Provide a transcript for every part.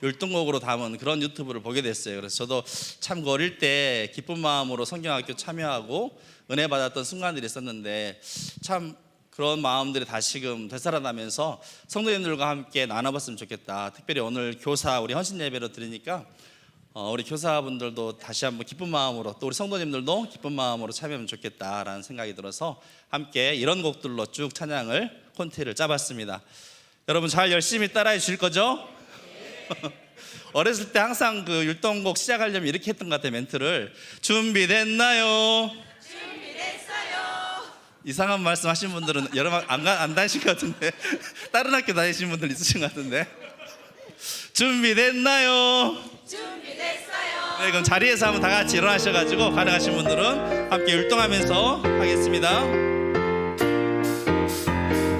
율동곡으로 담은 그런 유튜브를 보게 됐어요. 그래서 저도 참 어릴 때 기쁜 마음으로 성경학교 참여하고 은혜 받았던 순간들이 있었는데, 참 그런 마음들이 다시금 되살아나면서 성도님들과 함께 나눠봤으면 좋겠다. 특별히 오늘 교사 우리 헌신 예배로 드리니까 우리 교사분들도 다시 한번 기쁜 마음으로, 또 우리 성도님들도 기쁜 마음으로 참여하면 좋겠다라는 생각이 들어서 함께 이런 곡들로 쭉 찬양을 콘티를 짜봤습니다. 여러분 잘 열심히 따라해 주실 거죠? 어렸을 때 항상 그 율동곡 시작하려면 이렇게 했던 것 같아요. 멘트를 준비됐나요? 이상한 말씀 하신 분들은 여러분 안 다니신 것 같은데 다른 학교 다니신 분들 있으신 것 같은데. 준비됐나요? 준비됐어요. 네, 그럼 자리에서 한번 다 같이 일어나셔가지고 가능하신 분들은 함께 율동하면서 하겠습니다.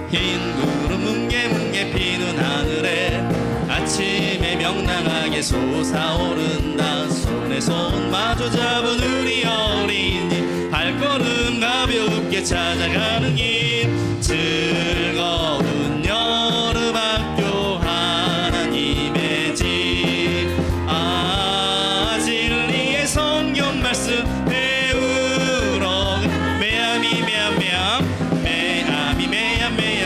흰 구름 뭉게뭉게 피는 하늘에 아침에 명랑하게 솟아오른다. 손에 손 마주 잡은 우리 어린이, 발걸음 가볍게 찾아가는 길. 즐거운 여름학교 하나님의 집. 진리의 성경 말씀 배우러 매암이 매암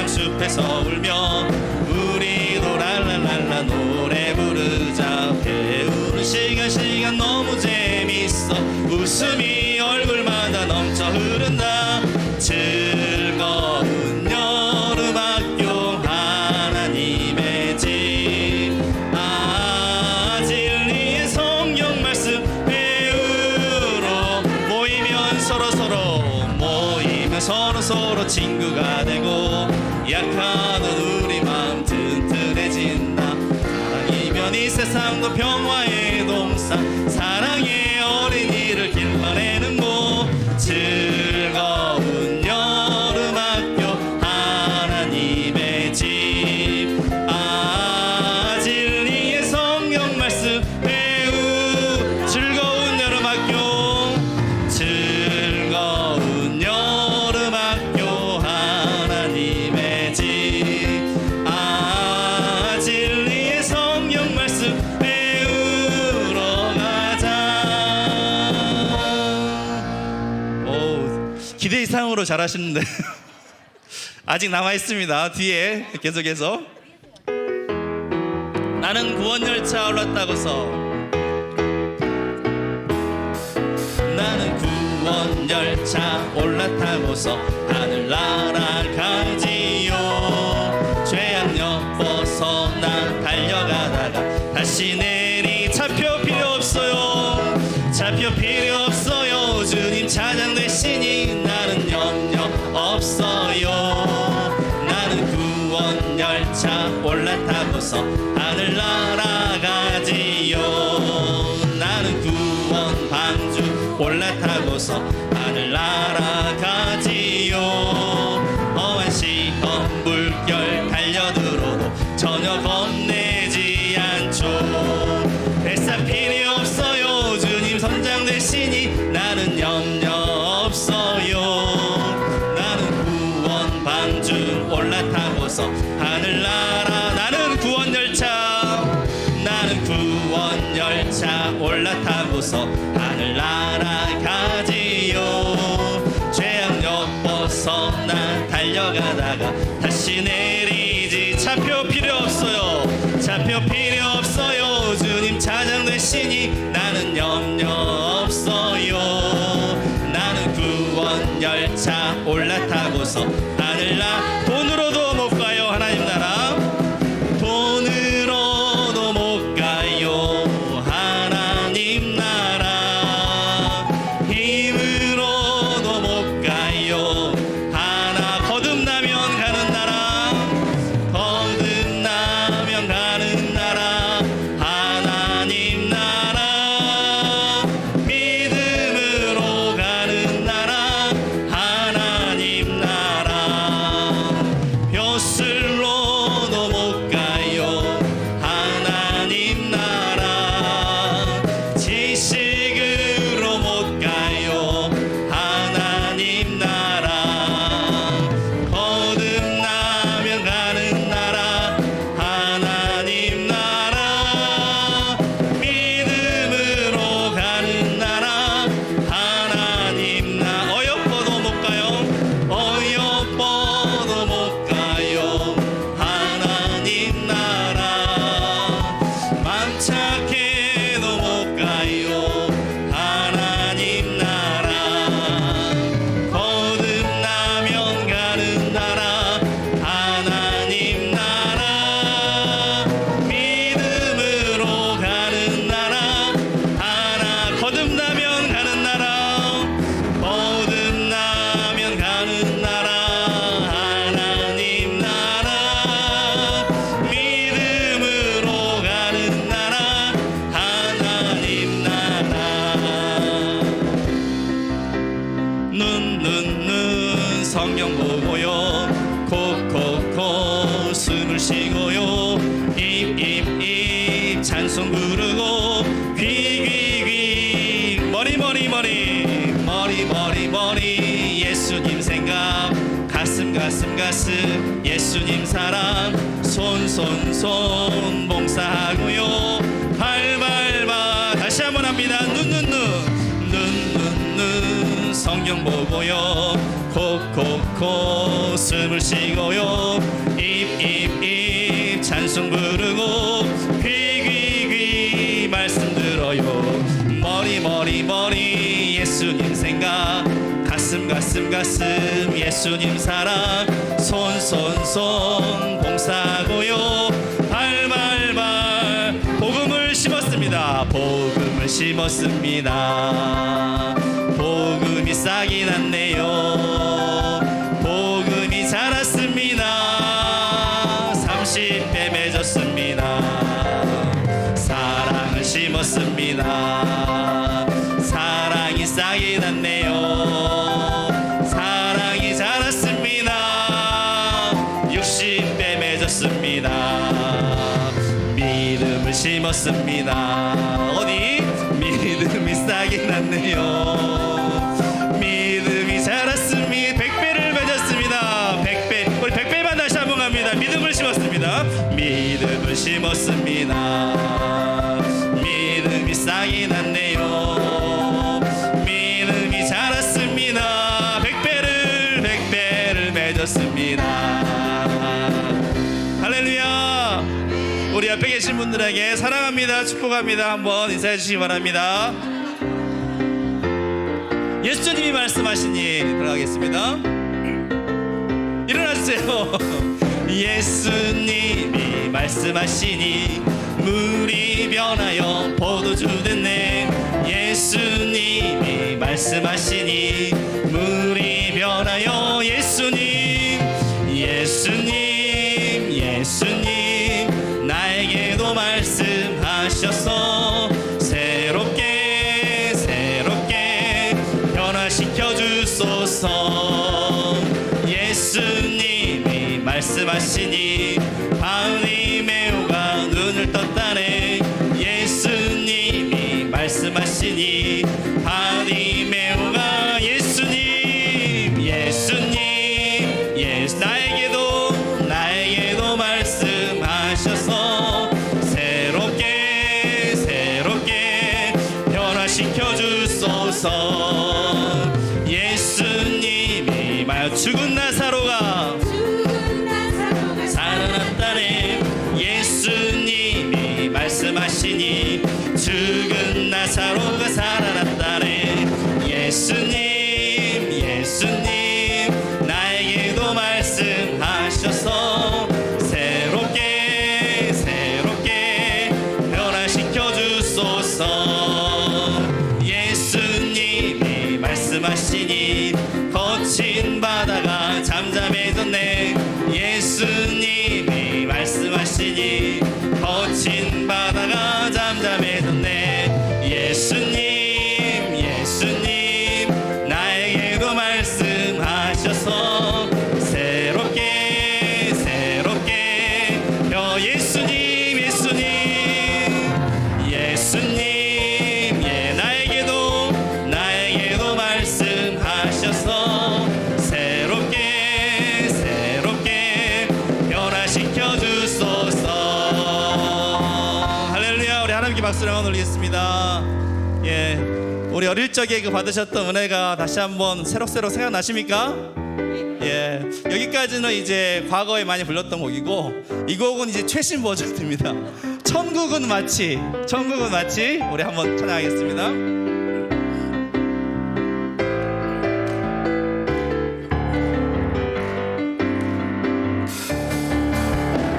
숲에서 울며 우리도 랄랄랄라 노래 부르자. 배우는 시간 너무 재밌어. 웃음이 얼굴마다 넘쳐 흐른다. 즐거운 여름학교 하나님의 집. 진리의 성경 말씀 배우러 모이면 서로 친구가 되고 약하던 우리 마음 튼튼해진다. 사랑이면 이 세상도 평화의 동산, 사랑의 어린이를 길러내는 곳. 즐거운 여름학교 하나님의 집. 진리의 성경 말씀 배우. 즐거운 여름학교, 즐거운 여름학교 하나님의 집. 진리의 성경 말씀 배우러 가자. 기대 이상으로 잘하시는데 아직 남아있습니다. 뒤에 계속해서 나는 구원열차 올랐다고서, 나는 구원열차 올라타고서 하늘 날아가지요. 죄악 엿벗어 나 달려가다가 다시 내리 차표 필요 없어요. 차표 필요 없어요. 주님 차장 되시니 나는 염려 없어요. 나는 구원열차 올라타고서 하늘 날아가지요. 나는 구원 방주 올라타고서 하늘 날아가지요. 어한 시험 물결 달려들어도 전혀 겁내지 않죠. 뱃살 필요 없어요. 주님 선장 되시니 나는 염려 없어요. 나는 구원 방주 올라타고서 하늘 날아. 나는 구원열차, 나는 구원열차 올라타고서 하늘 날아가지요. 죄악 엿벗어 나 달려가다가 다시 내리지. 차표 필요 없어요. 차표 필요 없어요. 주님 차장 되시니 나는 염려 없어요. 나는 구원열차 올라타고서 하늘 날. 돈으로도 못 가요 하나님 나라. 돈으로도 못 가요 하나님 나라. 찬송 부르고 귀귀귀 머리 예수님 생각 가슴 예수님 사랑 손 봉사하고요 발발발 다시 한번 합니다. 눈 성경 보고요 코 숨을 쉬고요 입 찬송 부르고 귀 말씀 들어요 머리 예수님 생각 가슴 예수님 사랑 손 봉사하고요 발발발 복음을 심었습니다. 복음이 싹이 났네요. 복음이 자랐습니다. 30배 맺었습니다. 사랑을 심었습니다. 사랑이 싹이 났네요. 사랑이 자랐습니다. 60배 맺었습니다. 믿음을 심었습니다. 어디? 믿음이 싹이 났네요. 믿음이 자랐습니다. 100배를 맺었습니다. 100배. 우리 100배만 다시 한번 갑니다. 믿음을 심었습니다. 믿음을 심었습니다. 믿음이 싹이 났네요. 믿음이 자랐습니다. 100배를 맺었습니다. 할렐루야. 우리 옆에 계신 분들에게 사랑합니다, 축복합니다 한번 인사해 주시기 바랍니다. 예수님이 말씀하시니 들어가겠습니다. 일어나주세요. 예수님이 말씀하시니 물이 변하여 포도주 됐네. 예수님이 말씀하시니 물이 변하여 예수님 나에게도 말씀하셔서 새롭게 변화시켜 주소서. 예수님이 말씀하시니 바울이메오가 눈을 떴다네. 예수님이 말씀하시니 바울이메오가 예수님 나에게도 말씀하셔서 새롭게 변화시켜 주소서. 예수님이 죽은 나사로가 살아났다네. 예수님이 말씀하시니 죽은 나사로가 살아났다네. 예수님 나에게도 말씀하셔서 새롭게 변화시켜 주소서. 예수님이 말씀하시니 거친 바다가 잠잠해졌네. 예수님이 말씀하시니 거친 바다가 잠잠해졌네. 예수님 나에게도 말씀하셔서 새롭게 예수님 나에게도 말씀하셔서 새롭게 변화시켜 주소서. 할렐루야. 우리 하나님께 박수를 한번 올리겠습니다. 예, 우리 어릴 적에 그 받으셨던 은혜가 다시 한번 새록새록 생각나십니까? 예, 여기까지는 이제 과거에 많이 불렀던 곡이고 이 곡은 이제 최신 버전입니다. 천국은 마치 우리 한번 찬양하겠습니다.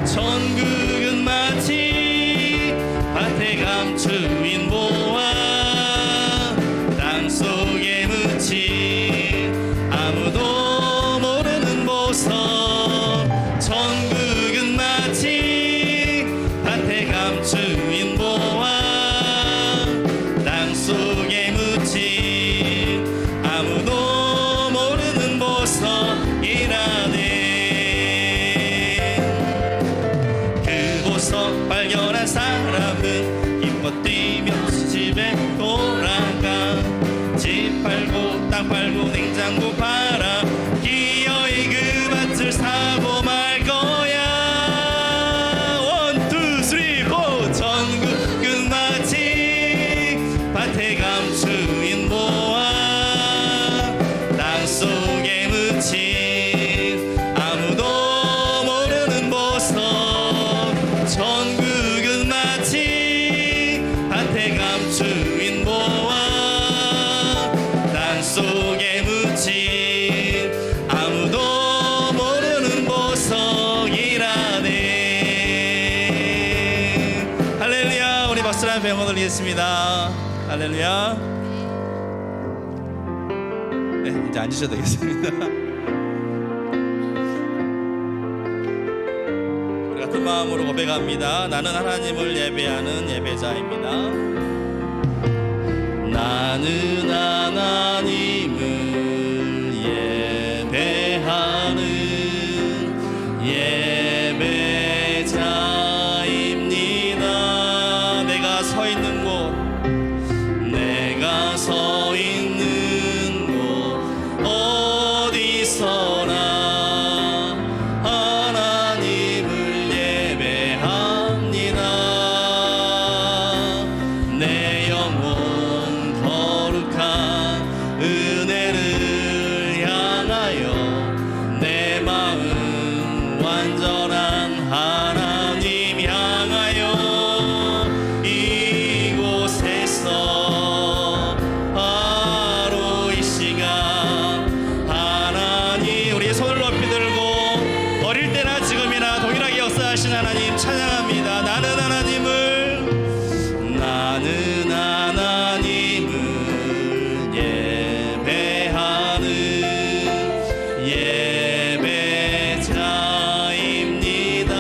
천국은 마치 밭에 감추인 보화 땅속에 묻힌 아무도 모르는 보석. 천국은 마치 밭에 감추인 보화 땅속에 묻힌 아무도 모르는 보석이라네. 그 보석 발견한 사람은 것 뛰며 집에 돌아가. 집 팔고 땅 팔고 냉장고 팔아 기어이 그 밭을 사고 말 거야. 원, 투, 쓰리, 포. 전국은 마치 밭에 감추인 보아. 땅속에 묻힌 아무도 모르는 보석. 전국은 마치 밭에 감추인 보아. 땅속에 묻힌 아무도 모르는 보석이라네. 할렐루야. 우리 박수로 한 병원 올리겠습니다. 할렐루야. 네, 이제 앉으셔도 되겠습니다. 우리 같은 마음으로 고백합니다. 나는 하나님을 예배하는 예배자입니다. 나는 하나님을 예배하는 예배자입니다. 내가 서 있는 곳, 내가 서 있는 곳 어디서나 하나님을 예배합니다. 내 영혼 거룩한 은혜를 향하여 내 마음 완전한 하나님 향하여 이곳에서 바로 이 시간 하나님 우리의 손을 높이 들고 어릴 때나 지금이나 동일하게 역사하신 하나님 찬양합니다. 나는 하나님을 예배하는 예배자입니다.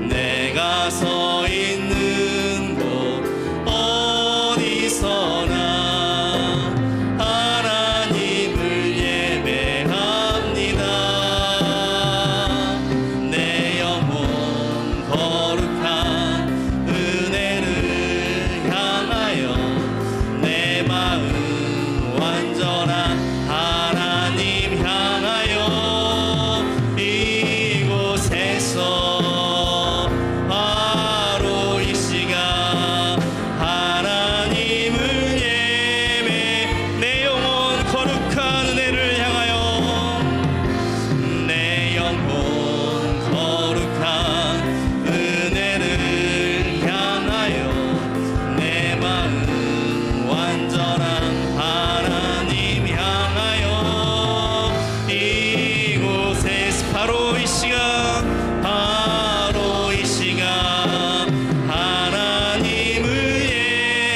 내가 서 있는 곳 어디서나 하나님을 예배합니다. 내 영혼 거룩한 은혜를 향하여 내 마음 완전한 하나님 향하여 이곳에서 바로 이 시간 하나님을 예배. 내 영혼 거룩한 은혜를 향하여 내 영혼 거룩한 은혜를 향하여 내 마음 완전한 하나님 향하여 이곳에서 바로 이 시간 바로 이 시간 하나님을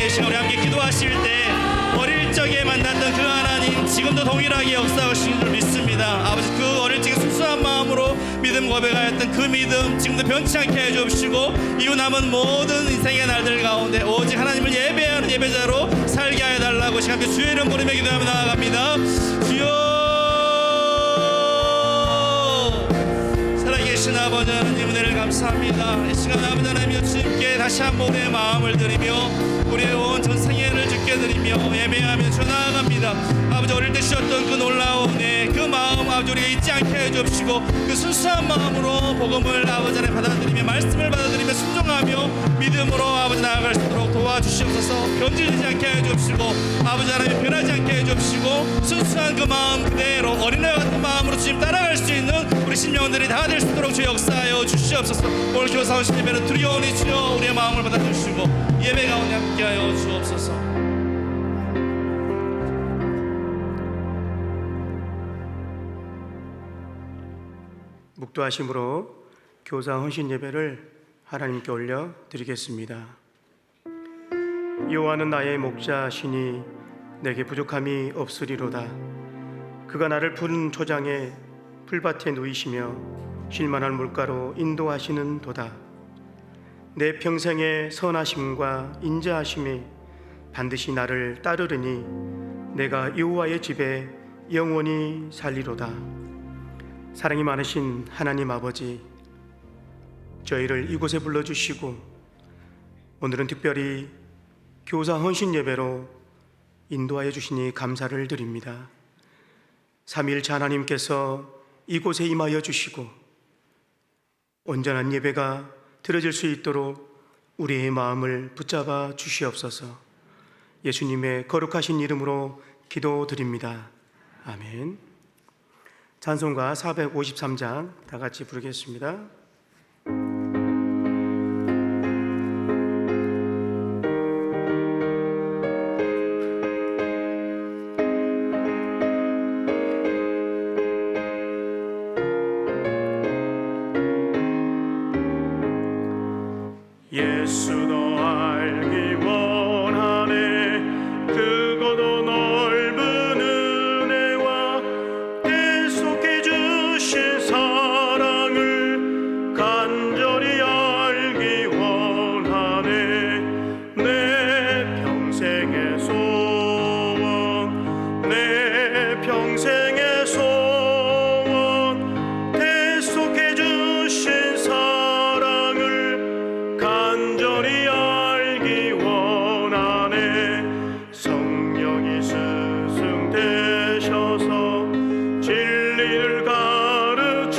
시간 우리 함께 기도하실 때 어릴 적에 만났던 그 하나님 지금도 동일하게 역사하시는 줄 믿습니다. 아버지 그 어릴 적에 순수한 마음으로 믿음 고백하였던 그 믿음 지금도 변치 않게 해주시고 이후 남은 모든 인생의 날들 가운데 오직 하나님을 예배하는 예배자로 살게 하여 달라고 시간 함께 주의 이름 부르며 기도하며 나아갑니다. 주여 살아계신 아버지 하나님 은혜를 감사합니다. 이 시간 아버지 하나님 주님께 다시 한번 우리의 마음을 드리며 우리의 온 전생애를 주께 드리며 예배하며 주 나아갑니다. 아버지 어릴 때 주셨던 그 놀라운 은혜 그 마음 아버지 우리가 잊지 않게 해주옵시고 그 순수한 마음으로 복음을 아버지 하나님 받아들이며 말씀을 받아들이며 순종하며 믿음으로 아버지 나아갈 수 있도록 도와주시옵소서. 변질되지 않게 해주옵시고 아버지 하나님 변하지 않게 해주옵시고 순수한 그 마음 그대로 어린애 같은 마음으로 주님 따라갈 수 있는 우리 신령들이 다 될 수 있도록 주 역사하여 주시옵소서. 오늘 교사 오신 예배는 두려우니 주여 우리의 마음을 받아주시고 예배 가운데 함께하여 주옵소서. 묵도하심으로 교사 헌신 예배를 하나님께 올려 드리겠습니다. 여호와는 나의 목자시니 내게 부족함이 없으리로다. 그가 나를 푸른 초장에 풀밭에 누이시며 쉴만한 물가로 인도하시는 도다. 내 평생의 선하심과 인자하심이 반드시 나를 따르리니 내가 여호와의 집에 영원히 살리로다. 사랑이 많으신 하나님 아버지, 저희를 이곳에 불러주시고 오늘은 특별히 교사 헌신 예배로 인도하여 주시니 감사를 드립니다. 삼위일체 하나님께서 이곳에 임하여 주시고 온전한 예배가 드려질 수 있도록 우리의 마음을 붙잡아 주시옵소서. 예수님의 거룩하신 이름으로 기도드립니다. 아멘. 찬송가 453장 다 같이 부르겠습니다. 예수도 알기 원하네. 크고도 넓은 은혜와 계속해 주신 사랑을 간절히 알기 원하네. 내 평생의 소원, 내 평생의 소원, 계속해 주신 사랑을 간절히 알기 원하네. 성령이 스승 되셔서 진리를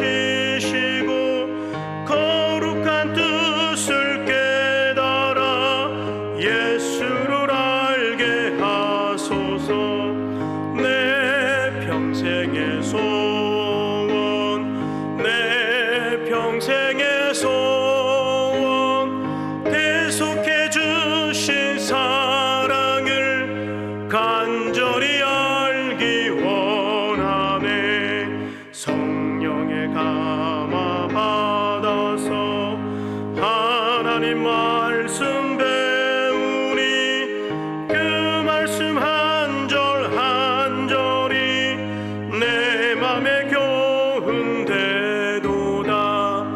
가르치시고 거룩한 뜻을 깨달아 예수를 알게 하소서. 내 평생의 소원, 내 평생의 소원, 계속해 주신 사랑을 간절히 알기 원하네. 성령의 감화 받아서 하나님 말씀 배우니 그 말씀 한 절 한 절이 내 맘에 교훈되도다.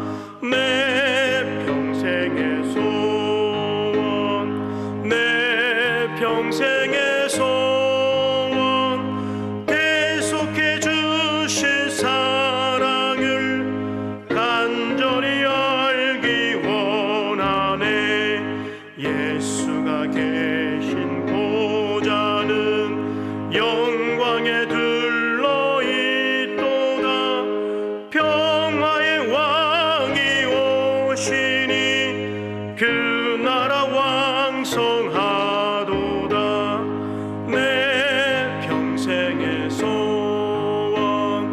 내 평생의 소원, 내 평생의 소원, 계속해 주신 사랑을 간절히 알기 원하네. 예수가 계신 보좌는 영광에 들러 있도다. 평화의 왕이 오시니 그 나라 왕성하도다. 내 평생의 소원,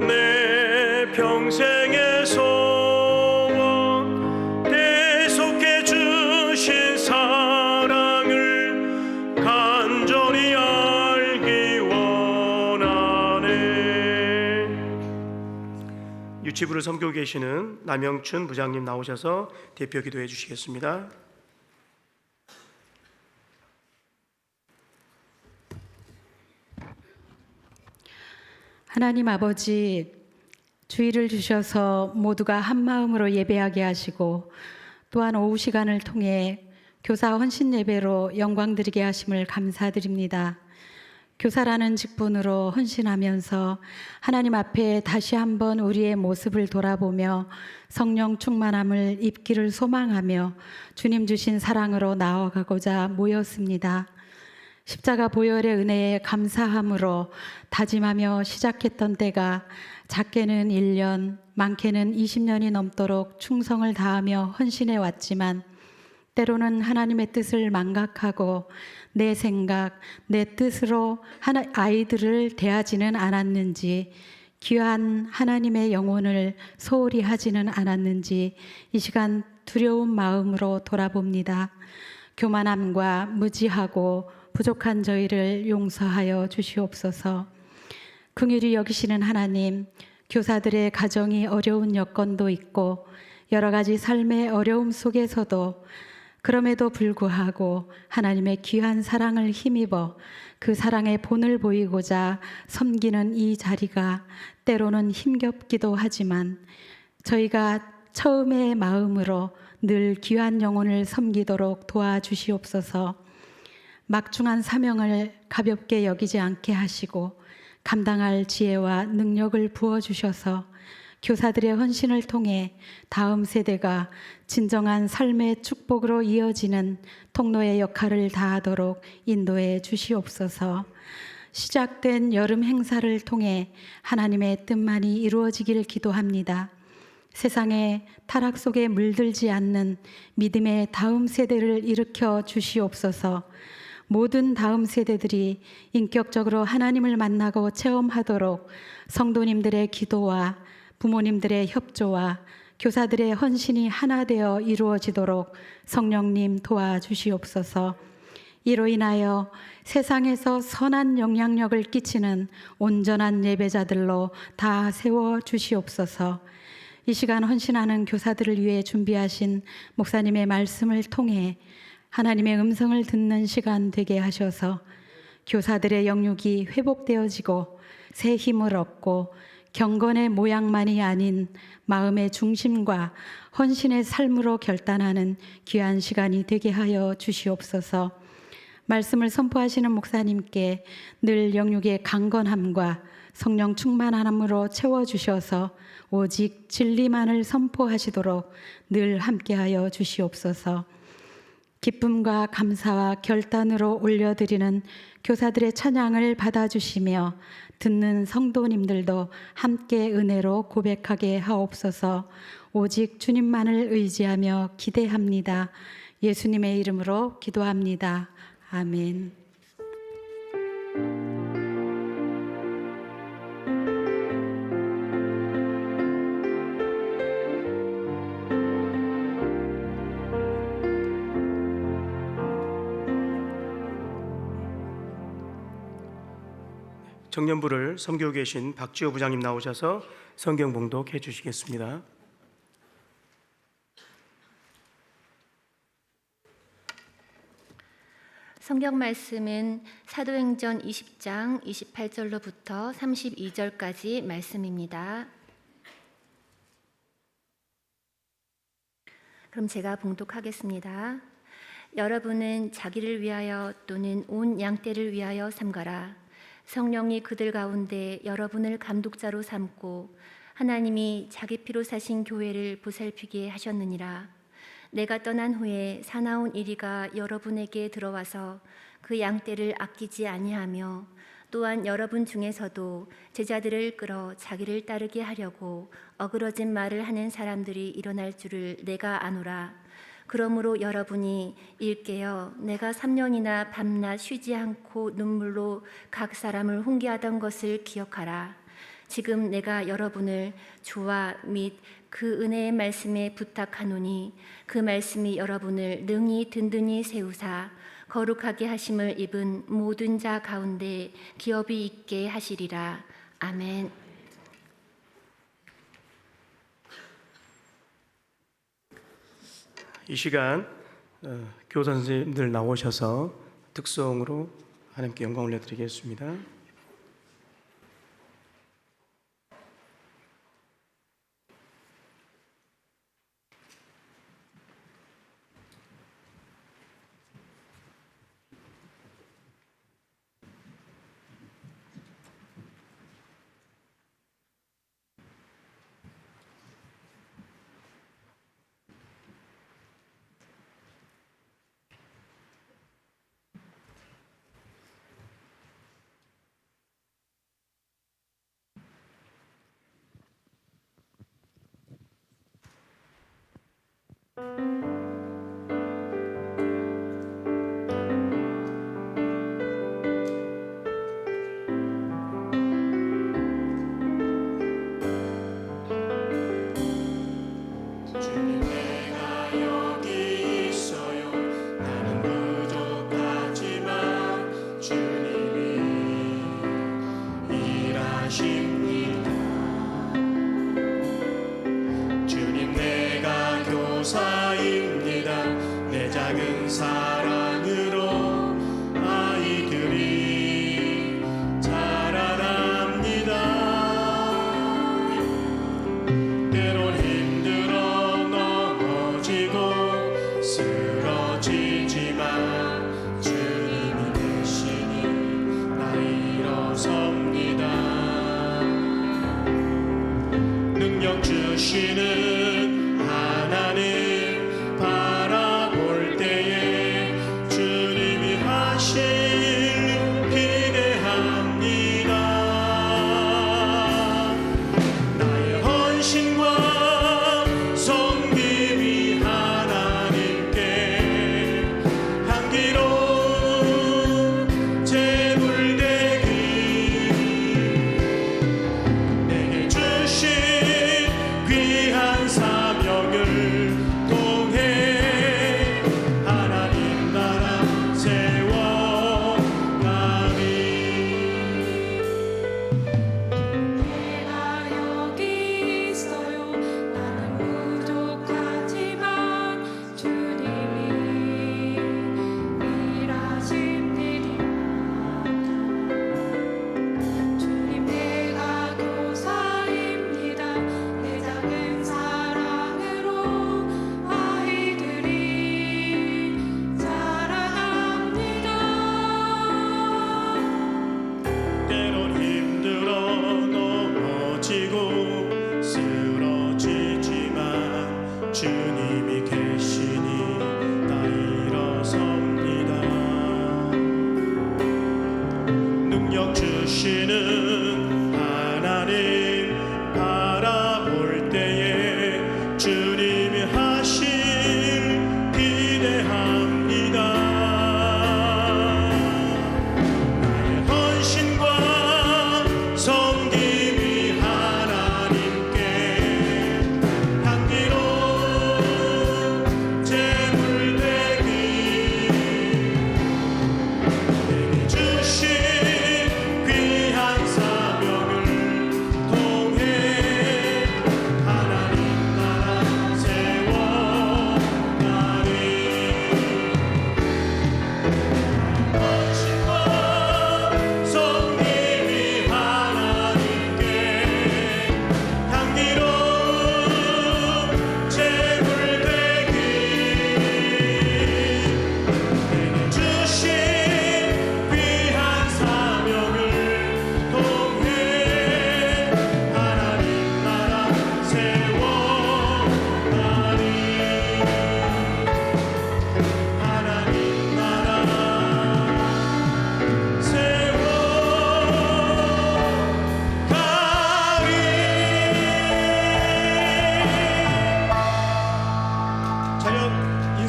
내 평생의 소원, 계속해 주신 사랑을 간절히 알기 원하네. 유치부를 섬기고 계시는 남영춘 부장님 나오셔서 대표 기도해 주시겠습니다. 하나님 아버지, 주의를 주셔서 모두가 한 마음으로 예배하게 하시고 또한 오후 시간을 통해 교사 헌신 예배로 영광 드리게 하심을 감사드립니다. 교사라는 직분으로 헌신하면서 하나님 앞에 다시 한번 우리의 모습을 돌아보며 성령 충만함을 입기를 소망하며 주님 주신 사랑으로 나아가고자 모였습니다. 십자가 보혈의 은혜에 감사함으로 다짐하며 시작했던 때가 작게는 1년, 많게는 20년이 넘도록 충성을 다하며 헌신해 왔지만 때로는 하나님의 뜻을 망각하고 내 생각, 내 뜻으로 아이들을 대하지는 않았는지, 귀한 하나님의 영혼을 소홀히 하지는 않았는지 이 시간 두려운 마음으로 돌아봅니다. 교만함과 무지하고 부족한 저희를 용서하여 주시옵소서. 긍휼히 여기시는 하나님, 교사들의 가정이 어려운 여건도 있고 여러 가지 삶의 어려움 속에서도 그럼에도 불구하고 하나님의 귀한 사랑을 힘입어 그 사랑의 본을 보이고자 섬기는 이 자리가 때로는 힘겹기도 하지만 저희가 처음의 마음으로 늘 귀한 영혼을 섬기도록 도와주시옵소서. 막중한 사명을 가볍게 여기지 않게 하시고 감당할 지혜와 능력을 부어주셔서 교사들의 헌신을 통해 다음 세대가 진정한 삶의 축복으로 이어지는 통로의 역할을 다하도록 인도해 주시옵소서. 시작된 여름 행사를 통해 하나님의 뜻만이 이루어지길 기도합니다. 세상의 타락 속에 물들지 않는 믿음의 다음 세대를 일으켜 주시옵소서. 모든 다음 세대들이 인격적으로 하나님을 만나고 체험하도록 성도님들의 기도와 부모님들의 협조와 교사들의 헌신이 하나 되어 이루어지도록 성령님 도와주시옵소서. 이로 인하여 세상에서 선한 영향력을 끼치는 온전한 예배자들로 다 세워 주시옵소서. 이 시간 헌신하는 교사들을 위해 준비하신 목사님의 말씀을 통해 하나님의 음성을 듣는 시간 되게 하셔서 교사들의 영육이 회복되어지고 새 힘을 얻고 경건의 모양만이 아닌 마음의 중심과 헌신의 삶으로 결단하는 귀한 시간이 되게 하여 주시옵소서. 말씀을 선포하시는 목사님께 늘 영육의 강건함과 성령 충만함으로 채워주셔서 오직 진리만을 선포하시도록 늘 함께하여 주시옵소서. 기쁨과 감사와 결단으로 올려드리는 교사들의 찬양을 받아주시며 듣는 성도님들도 함께 은혜로 고백하게 하옵소서. 오직 주님만을 의지하며 기대합니다. 예수님의 이름으로 기도합니다. 아멘. 청년부를 섬기고 계신 박지호 부장님 나오셔서 성경 봉독해 주시겠습니다. 성경 말씀은 사도행전 20장 28절로부터 32절까지 말씀입니다. 그럼 제가 봉독하겠습니다. 여러분은 자기를 위하여 또는 온 양떼를 위하여 삼가라. 성령이 그들 가운데 여러분을 감독자로 삼고 하나님이 자기 피로 사신 교회를 보살피게 하셨느니라. 내가 떠난 후에 사나운 이리가 여러분에게 들어와서 그 양떼를 아끼지 아니하며 또한 여러분 중에서도 제자들을 끌어 자기를 따르게 하려고 어그러진 말을 하는 사람들이 일어날 줄을 내가 아노라. 그러므로 여러분이 일깨어 내가 3년이나 밤낮 쉬지 않고 눈물로 각 사람을 훈계하던 것을 기억하라. 지금 내가 여러분을 주와 및 그 은혜의 말씀에 부탁하노니 그 말씀이 여러분을 능히 든든히 세우사 거룩하게 하심을 입은 모든 자 가운데 기업이 있게 하시리라. 아멘. 이 시간 교사 선생님들 나오셔서 특송으로 하나님께 영광 올려드리겠습니다.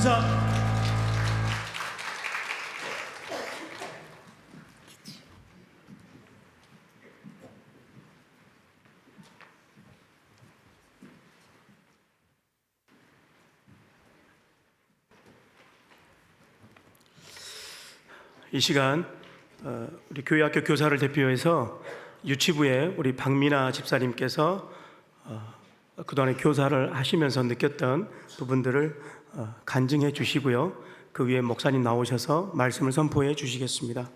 인사. 이 시간 우리 교회학교 교사를 대표해서 유치부에 우리 박미나 집사님께서 그동안에 교사를 하시면서 느꼈던 부분들을 간증해 주시고요. 그 위에 목사님 나오셔서 말씀을 선포해 주시겠습니다.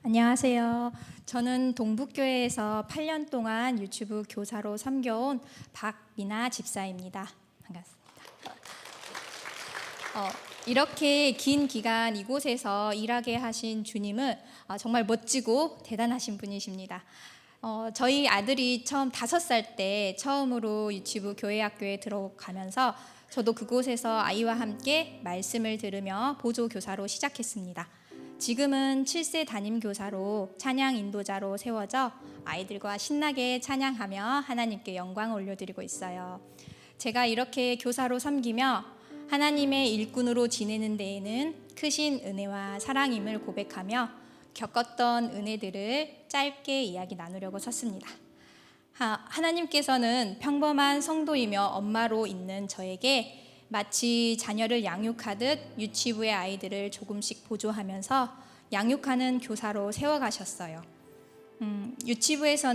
안녕하세요. 저는 동북교회에서 8년 동안 유치부 교사로 섬겨온 박미나 집사입니다. 반갑습니다. 이렇게 긴 기간 이곳에서 일하게 하신 주님은 정말 멋지고 대단하신 분이십니다. 저희 아들이 처음 5살 때 처음으로 유치부 교회학교에 들어가면서 저도 그곳에서 아이와 함께 말씀을 들으며 보조교사로 시작했습니다. 지금은 7세 담임교사로 찬양 인도자로 세워져 아이들과 신나게 찬양하며 하나님께 영광을 올려드리고 있어요. 제가 이렇게 교사로 섬기며 하나님의 일꾼으로 지내는 데에는 크신 은혜와 사랑임을 고백하며 겪었던 은혜들을 짧게 이야기 나누려고 섰습니다. 하나님께서는 평범한 성도이며 엄마로 있는 저에게 마치 자녀를 양육하듯 유치부의 아이들을 조금씩 보조하면서 양육하는 교사로 세워가셨어요. 유치부에서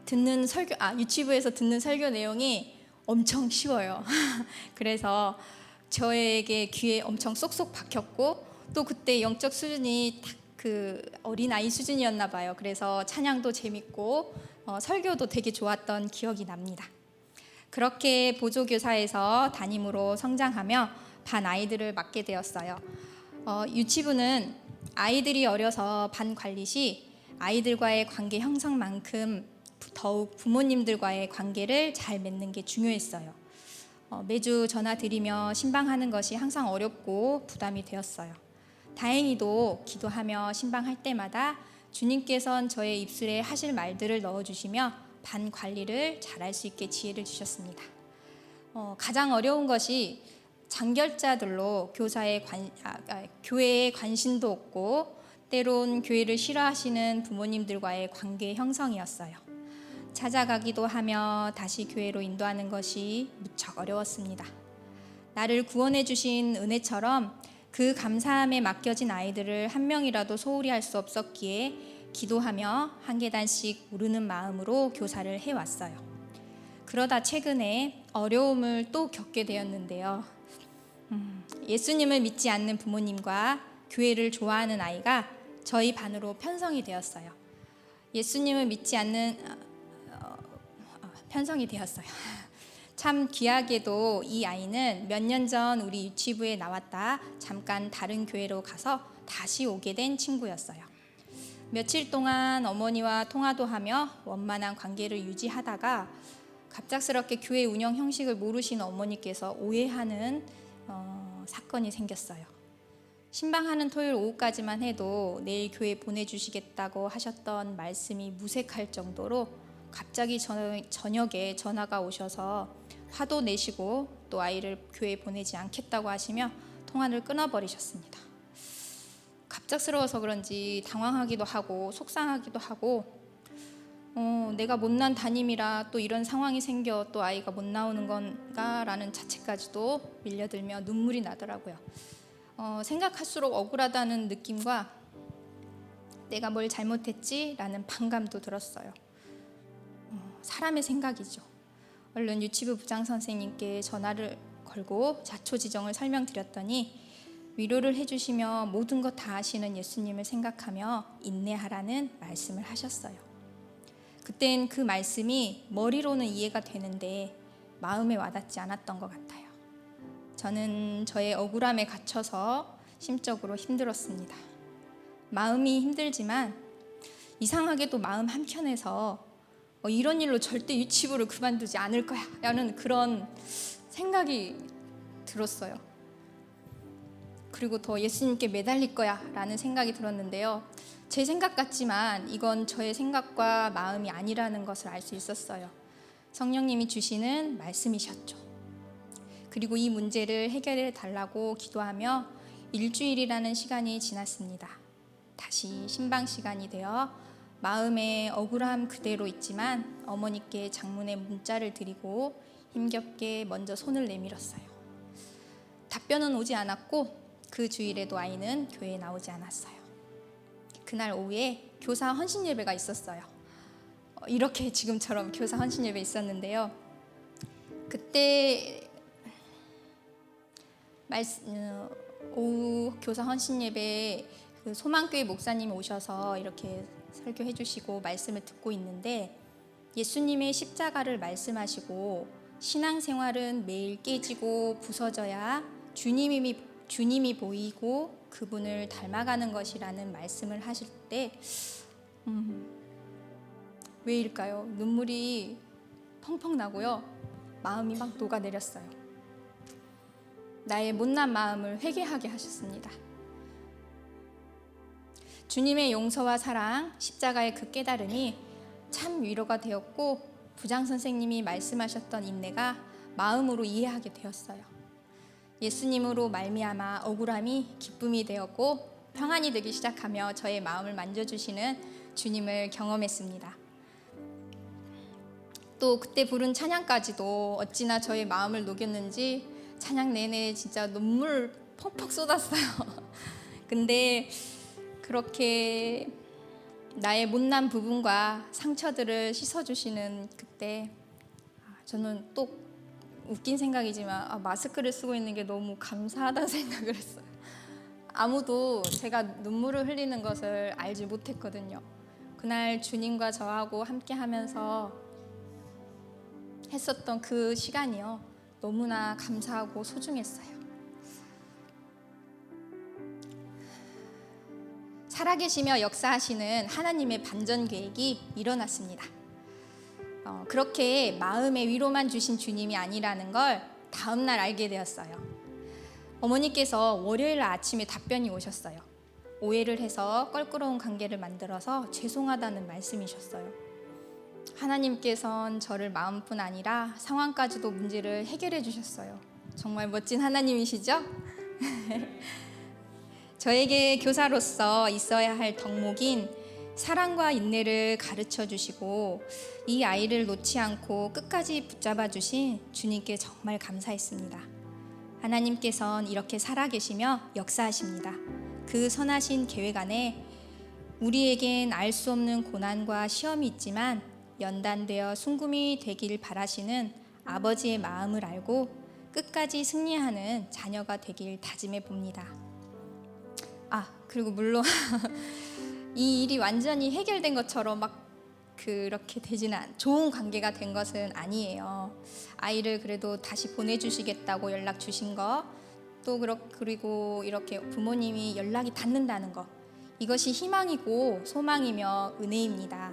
듣는 설교 내용이 엄청 쉬워요. 그래서 저에게 귀에 엄청 쏙쏙 박혔고 또 그때 영적 수준이 딱 그 어린아이 수준이었나 봐요. 그래서 찬양도 재밌고 설교도 되게 좋았던 기억이 납니다. 그렇게 보조교사에서 담임으로 성장하며 반 아이들을 맡게 되었어요. 유치부는 아이들이 어려서 반 관리 시 아이들과의 관계 형성만큼 더욱 부모님들과의 관계를 잘 맺는 게 중요했어요. 매주 전화 드리며 신방하는 것이 항상 어렵고 부담이 되었어요. 다행히도 기도하며 신방할 때마다 주님께서는 저의 입술에 하실 말들을 넣어주시며 반 관리를 잘할 수 있게 지혜를 주셨습니다. 가장 어려운 것이 장결자들로 교회에 관심도 없고 때론 교회를 싫어하시는 부모님들과의 관계 형성이었어요. 찾아가기도 하며 다시 교회로 인도하는 것이 무척 어려웠습니다. 나를 구원해 주신 은혜처럼 그 감사함에 맡겨진 아이들을 한 명이라도 소홀히 할 수 없었기에 기도하며 한 계단씩 오르는 마음으로 교사를 해왔어요. 그러다 최근에 어려움을 또 겪게 되었는데요. 예수님을 믿지 않는 부모님과 교회를 좋아하는 아이가 저희 반으로 편성이 되었어요. 예수님을 믿지 않는 편성이 되었어요. 참 귀하게도 이 아이는 몇 년 전 우리 유치부에 나왔다 잠깐 다른 교회로 가서 다시 오게 된 친구였어요. 며칠 동안 어머니와 통화도 하며 원만한 관계를 유지하다가 갑작스럽게 교회 운영 형식을 모르신 어머니께서 오해하는 사건이 생겼어요. 신방하는 토요일 오후까지만 해도 내일 교회 보내주시겠다고 하셨던 말씀이 무색할 정도로 갑자기 저녁에 전화가 오셔서 화도 내시고 또 아이를 교회에 보내지 않겠다고 하시며 통화를 끊어버리셨습니다. 갑작스러워서 그런지 당황하기도 하고 속상하기도 하고 내가 못난 담임이라 또 이런 상황이 생겨 또 아이가 못 나오는 건가라는 자책까지도 밀려들며 눈물이 나더라고요. 생각할수록 억울하다는 느낌과 내가 뭘 잘못했지라는 반감도 들었어요. 사람의 생각이죠. 얼른 유치부 부장 선생님께 전화를 걸고 자초지정을 설명드렸더니 위로를 해주시며 모든 것 다 아시는 예수님을 생각하며 인내하라는 말씀을 하셨어요. 그땐 그 말씀이 머리로는 이해가 되는데 마음에 와닿지 않았던 것 같아요. 저는 저의 억울함에 갇혀서 심적으로 힘들었습니다. 마음이 힘들지만 이상하게도 마음 한켠에서 이런 일로 절대 유치부를 그만두지 않을 거야 라는 그런 생각이 들었어요. 그리고 더 예수님께 매달릴 거야 라는 생각이 들었는데요. 제 생각 같지만 이건 저의 생각과 마음이 아니라는 것을 알 수 있었어요. 성령님이 주시는 말씀이셨죠. 그리고 이 문제를 해결해 달라고 기도하며 일주일이라는 시간이 지났습니다. 다시 신방 시간이 되어 마음의 억울함 그대로 있지만 어머니께 장문의 문자를 드리고 힘겹게 먼저 손을 내밀었어요. 답변은 오지 않았고 그 주일에도 아이는 교회에 나오지 않았어요. 그날 오후에 교사 헌신 예배가 있었어요. 이렇게 지금처럼 교사 헌신 예배 있었는데요. 그때 오후 교사 헌신 예배에 그 소망교회 목사님이 오셔서 이렇게 설교해 주시고 말씀을 듣고 있는데 예수님의 십자가를 말씀하시고 신앙생활은 매일 깨지고 부서져야 주님이 보이고 그분을 닮아가는 것이라는 말씀을 하실 때 왜일까요? 눈물이 펑펑 나고요. 마음이 막 녹아내렸어요. 나의 못난 마음을 회개하게 하셨습니다. 주님의 용서와 사랑, 십자가의 그 깨달음이 참 위로가 되었고 부장 선생님이 말씀하셨던 인내가 마음으로 이해하게 되었어요. 예수님으로 말미암아 억울함이 기쁨이 되었고 평안이 되기 시작하며 저의 마음을 만져주시는 주님을 경험했습니다. 또 그때 부른 찬양까지도 어찌나 저의 마음을 녹였는지 찬양 내내 진짜 눈물 펑펑 쏟았어요. 근데 그렇게 나의 못난 부분과 상처들을 씻어주시는 그때 저는 또 웃긴 생각이지만 마스크를 쓰고 있는 게 너무 감사하다는 생각을 했어요. 아무도 제가 눈물을 흘리는 것을 알지 못했거든요. 그날 주님과 저하고 함께 하면서 했었던 그 시간이요. 너무나 감사하고 소중했어요. 살아계시며 역사하시는 하나님의 반전 계획이 일어났습니다. 그렇게 마음의 위로만 주신 주님이 아니라는 걸 다음 날 알게 되었어요. 어머니께서 월요일 아침에 답변이 오셨어요. 오해를 해서 껄끄러운 관계를 만들어서 죄송하다는 말씀이셨어요. 하나님께선 저를 마음뿐 아니라 상황까지도 문제를 해결해 주셨어요. 정말 멋진 하나님이시죠? 저에게 교사로서 있어야 할 덕목인 사랑과 인내를 가르쳐 주시고 이 아이를 놓지 않고 끝까지 붙잡아 주신 주님께 정말 감사했습니다. 하나님께선 이렇게 살아계시며 역사하십니다. 그 선하신 계획 안에 우리에겐 알 수 없는 고난과 시험이 있지만 연단되어 순금이 되길 바라시는 아버지의 마음을 알고 끝까지 승리하는 자녀가 되길 다짐해 봅니다. 그리고 물론 이 일이 완전히 해결된 것처럼 막 그렇게 되지는 좋은 관계가 된 것은 아니에요. 아이를 그래도 다시 보내주시겠다고 연락 주신 거, 또 그리고 이렇게 부모님이 연락이 닿는다는 거, 이것이 희망이고 소망이며 은혜입니다.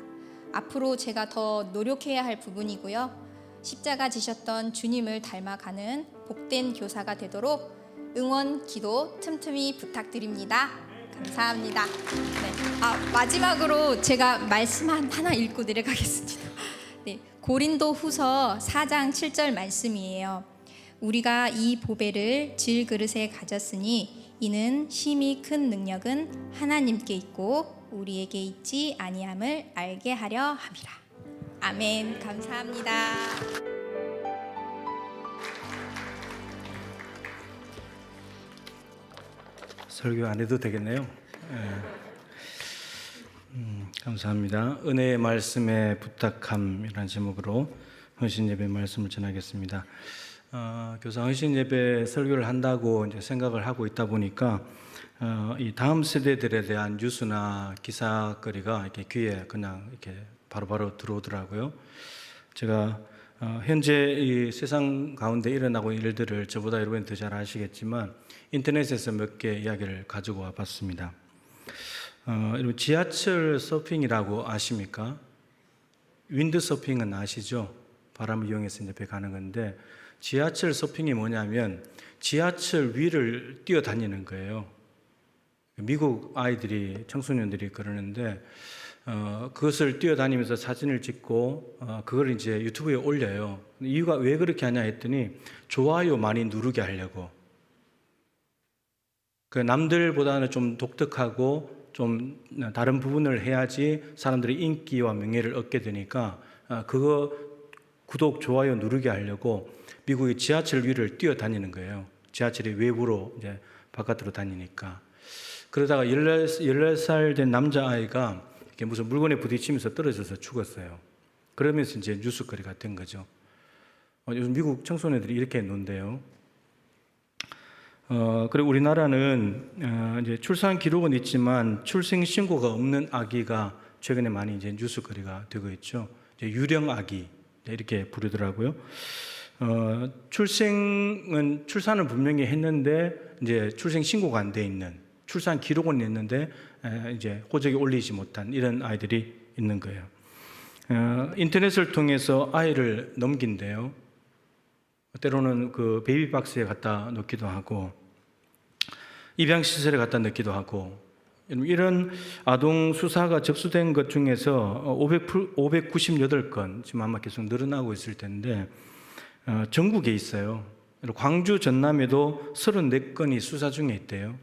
앞으로 제가 더 노력해야 할 부분이고요. 십자가 지셨던 주님을 닮아가는 복된 교사가 되도록 응원, 기도 틈틈이 부탁드립니다. 감사합니다. 네. 마지막으로 제가 말씀 하나 읽고 내려가겠습니다. 네. 고린도 후서 4장 7절 말씀이에요. 우리가 이 보배를 질 그릇에 가졌으니 이는 심히 큰 능력은 하나님께 있고 우리에게 있지 아니함을 알게 하려 함이라. 아멘. 감사합니다. 설교 안 해도 되겠네요. 감사합니다. 은혜의 말씀에 부탁함이라는 제목으로 헌신예배 말씀을 전하겠습니다. 교사 헌신예배 설교를 한다고 이제 생각을 하고 있다 보니까 이 다음 세대들에 대한 뉴스나 기사거리가 이렇게 귀에 그냥 이렇게 바로바로 들어오더라고요. 제가 현재 이 세상 가운데 일어나고 있는 일들을 저보다 여러분이 더 잘 아시겠지만 인터넷에서 몇 개 이야기를 가지고 와봤습니다. 여러분 지하철 서핑이라고 아십니까? 윈드 서핑은 아시죠? 바람을 이용해서 이제 배 가는 건데, 지하철 서핑이 뭐냐면 지하철 위를 뛰어다니는 거예요. 미국 아이들이, 청소년들이 그러는데 그것을 뛰어다니면서 사진을 찍고 그걸 이제 유튜브에 올려요. 이유가 왜 그렇게 하냐 했더니 좋아요 많이 누르게 하려고. 그 남들보다는 좀 독특하고 좀 다른 부분을 해야지 사람들이 인기와 명예를 얻게 되니까 그거 구독, 좋아요 누르게 하려고 미국의 지하철 위를 뛰어다니는 거예요. 지하철이 외부로 이제 바깥으로 다니니까. 그러다가 14살 된 남자아이가 이렇게 무슨 물건에 부딪히면서 떨어져서 죽었어요. 그러면서 이제 뉴스거리가 된 거죠. 요즘 미국 청소년들이 이렇게 논대요. 그리고 우리나라는 이제 출산 기록은 있지만 출생 신고가 없는 아기가 최근에 많이 이제 뉴스거리가 되고 있죠. 이제 유령 아기 이렇게 부르더라고요. 출산을 분명히 했는데 이제 출생 신고가 안 돼 있는, 출산 기록은 있는데 이제 호적에 올리지 못한 이런 아이들이 있는 거예요. 인터넷을 통해서 아이를 넘긴대요. 때로는 그 베이비박스에 갖다 놓기도 하고 입양시설에 갖다 넣기도 하고, 이런 아동 수사가 접수된 것 중에서 598건 지금 아마 계속 늘어나고 있을 텐데 전국에 있어요. 광주 전남에도 34건이 수사 중에 있대요.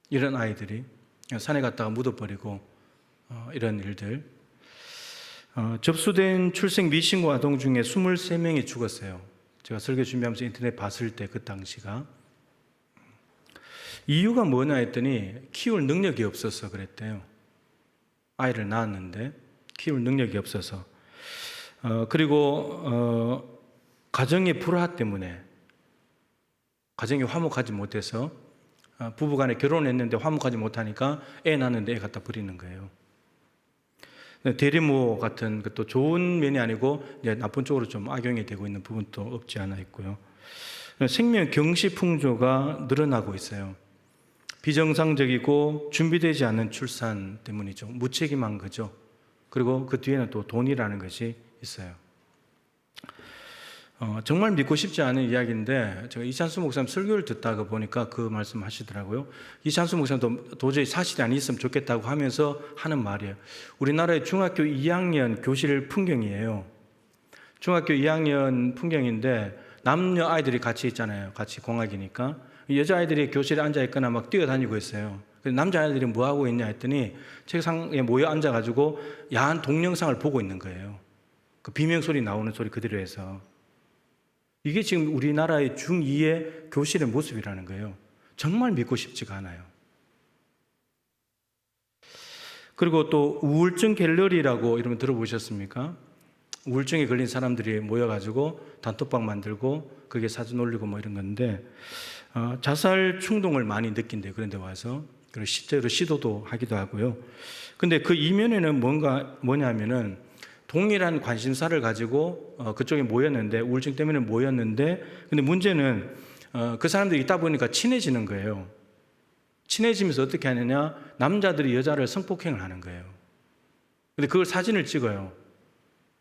이런 아이들이 산에 갔다가 묻어버리고 이런 일들. 접수된 출생 미신고 아동 중에 23명이 죽었어요. 제가 설교 준비하면서 인터넷 봤을 때 그 당시가. 이유가 뭐냐 했더니 키울 능력이 없어서 그랬대요. 아이를 낳았는데 키울 능력이 없어서. 그리고 가정의 불화 때문에, 가정이 화목하지 못해서 부부간에 결혼했는데 화목하지 못하니까 애 낳는데 애 갖다 버리는 거예요. 대리모 같은 것도 좋은 면이 아니고 이제 나쁜 쪽으로 좀 악용이 되고 있는 부분도 없지 않아 있고요. 생명 경시 풍조가 늘어나고 있어요. 비정상적이고 준비되지 않은 출산 때문이죠. 무책임한 거죠. 그리고 그 뒤에는 또 돈이라는 것이 있어요. 정말 믿고 싶지 않은 이야기인데 제가 이찬수 목사님 설교를 듣다가 보니까 그 말씀 하시더라고요. 이찬수 목사님도 도저히 사실이 아니었으면 좋겠다고 하면서 하는 말이에요. 우리나라의 중학교 2학년 교실 풍경이에요. 중학교 2학년 풍경인데 남녀 아이들이 같이 있잖아요. 같이 공학이니까. 여자아이들이 교실에 앉아있거나 막 뛰어다니고 있어요. 남자아이들이 뭐하고 있냐 했더니 책상에 모여 앉아가지고 야한 동영상을 보고 있는 거예요. 그 비명소리 나오는 소리 그대로 해서. 이게 지금 우리나라의 중2의 교실의 모습이라는 거예요. 정말 믿고 싶지가 않아요. 그리고 또 우울증 갤러리라고 이러면 들어보셨습니까? 우울증에 걸린 사람들이 모여가지고 단톡방 만들고 그게 사진 올리고 뭐 이런 건데 자살 충동을 많이 느낀대요. 그런 데 와서. 그리고 실제로 시도도 하기도 하고요. 근데 그 이면에는 뭐냐면은 동일한 관심사를 가지고 그쪽에 모였는데, 우울증 때문에 모였는데, 근데 문제는 그 사람들이 있다 보니까 친해지는 거예요. 친해지면서 어떻게 하느냐, 남자들이 여자를 성폭행을 하는 거예요. 근데 그걸 사진을 찍어요.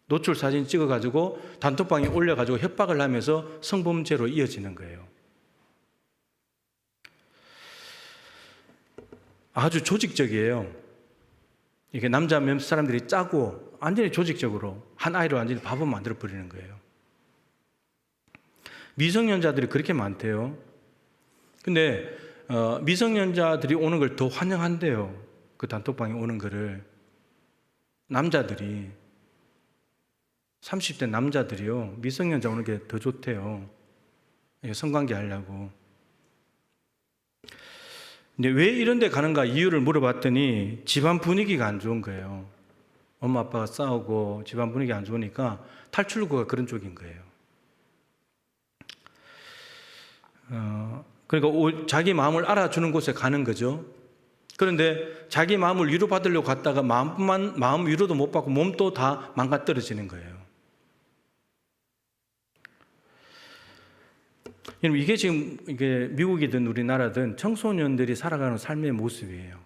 노출 사진 찍어가지고 단톡방에 올려가지고 협박을 하면서 성범죄로 이어지는 거예요. 아주 조직적이에요. 이게 남자 몇 사람들이 짜고 완전히 조직적으로 한 아이를 완전히 바보 만들어 버리는 거예요. 미성년자들이 그렇게 많대요. 근데 미성년자들이 오는 걸 더 환영한대요. 그 단톡방에 오는 거를. 남자들이 30대 남자들이요, 미성년자 오는 게 더 좋대요. 성관계 하려고. 근데 왜 이런 데 가는가 이유를 물어봤더니 집안 분위기가 안 좋은 거예요. 엄마 아빠가 싸우고 집안 분위기가 안 좋으니까 탈출구가 그런 쪽인 거예요. 그러니까 자기 마음을 알아주는 곳에 가는 거죠. 그런데 자기 마음을 위로받으려고 갔다가 마음 위로도 못 받고 몸도 다 망가뜨려지는 거예요. 이게 지금 미국이든 우리나라든 청소년들이 살아가는 삶의 모습이에요.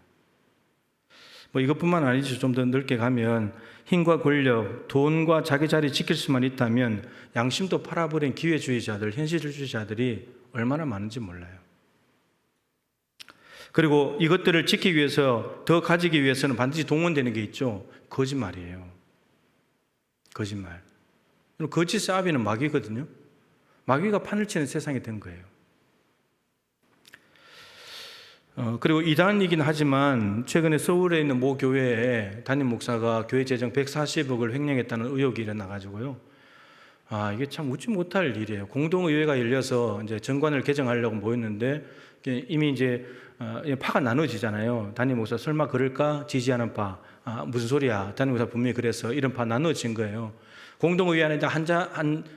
뭐 이것뿐만 아니죠. 좀 더 넓게 가면 힘과 권력, 돈과 자기 자리 지킬 수만 있다면 양심도 팔아버린 기회주의자들, 현실주의자들이 얼마나 많은지 몰라요. 그리고 이것들을 지키기 위해서, 더 가지기 위해서는 반드시 동원되는 게 있죠. 거짓말이에요. 거짓말. 거짓의 아비는 마귀거든요. 마귀가 판을 치는 세상이 된 거예요. 그리고 이단이긴 하지만 최근에 서울에 있는 모 교회에 담임 목사가 교회 재정 140억을 횡령했다는 의혹이 일어나가지고요. 이게 참 웃지 못할 일이에요. 공동의회가 열려서 이제 정관을 개정하려고 모였는데 이미 이제 파가 나눠지잖아요. 담임 목사 설마 그럴까? 지지하는 파. 무슨 소리야? 담임 목사 분명히 그래서 이런 파 나눠진 거예요. 공동의회 안에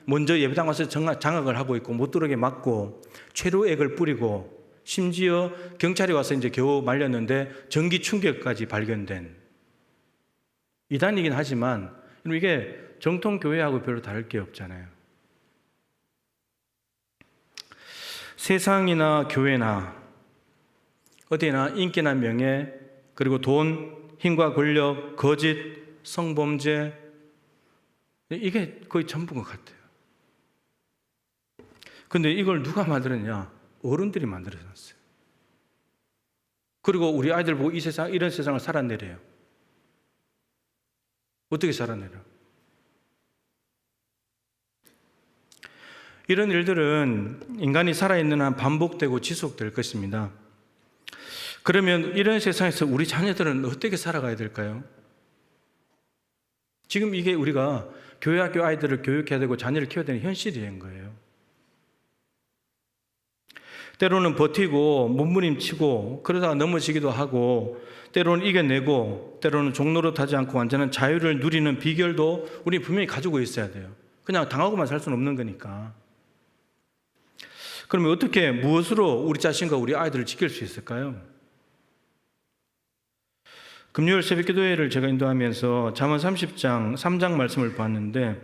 먼저 예배당 와서 장악을 하고 있고 못 들어오게 막고 최루액을 뿌리고 심지어 경찰이 와서 이제 겨우 말렸는데 전기 충격까지 발견된 이단이긴 하지만 이게 정통 교회하고 별로 다를 게 없잖아요. 세상이나 교회나 어디나 인기나 명예, 그리고 돈, 힘과 권력, 거짓, 성범죄, 이게 거의 전부인 것 같아요. 근데 이걸 누가 만들었냐? 어른들이 만들어놨어요. 그리고 우리 아이들 보고 이런 세상을 살아내려요. 어떻게 살아내려? 이런 일들은 인간이 살아있는 한 반복되고 지속될 것입니다. 그러면 이런 세상에서 우리 자녀들은 어떻게 살아가야 될까요? 지금 이게 우리가 교회 학교 아이들을 교육해야 되고 자녀를 키워야 되는 현실인 거예요. 때로는 버티고 몸부림치고 그러다가 넘어지기도 하고 때로는 이겨내고 때로는 종노릇하지 않고 완전한 자유를 누리는 비결도 우리 분명히 가지고 있어야 돼요. 그냥 당하고만 살 수는 없는 거니까. 그러면 어떻게 무엇으로 우리 자신과 우리 아이들을 지킬 수 있을까요? 금요일 새벽기도회를 제가 인도하면서 잠언 30장 3장 말씀을 봤는데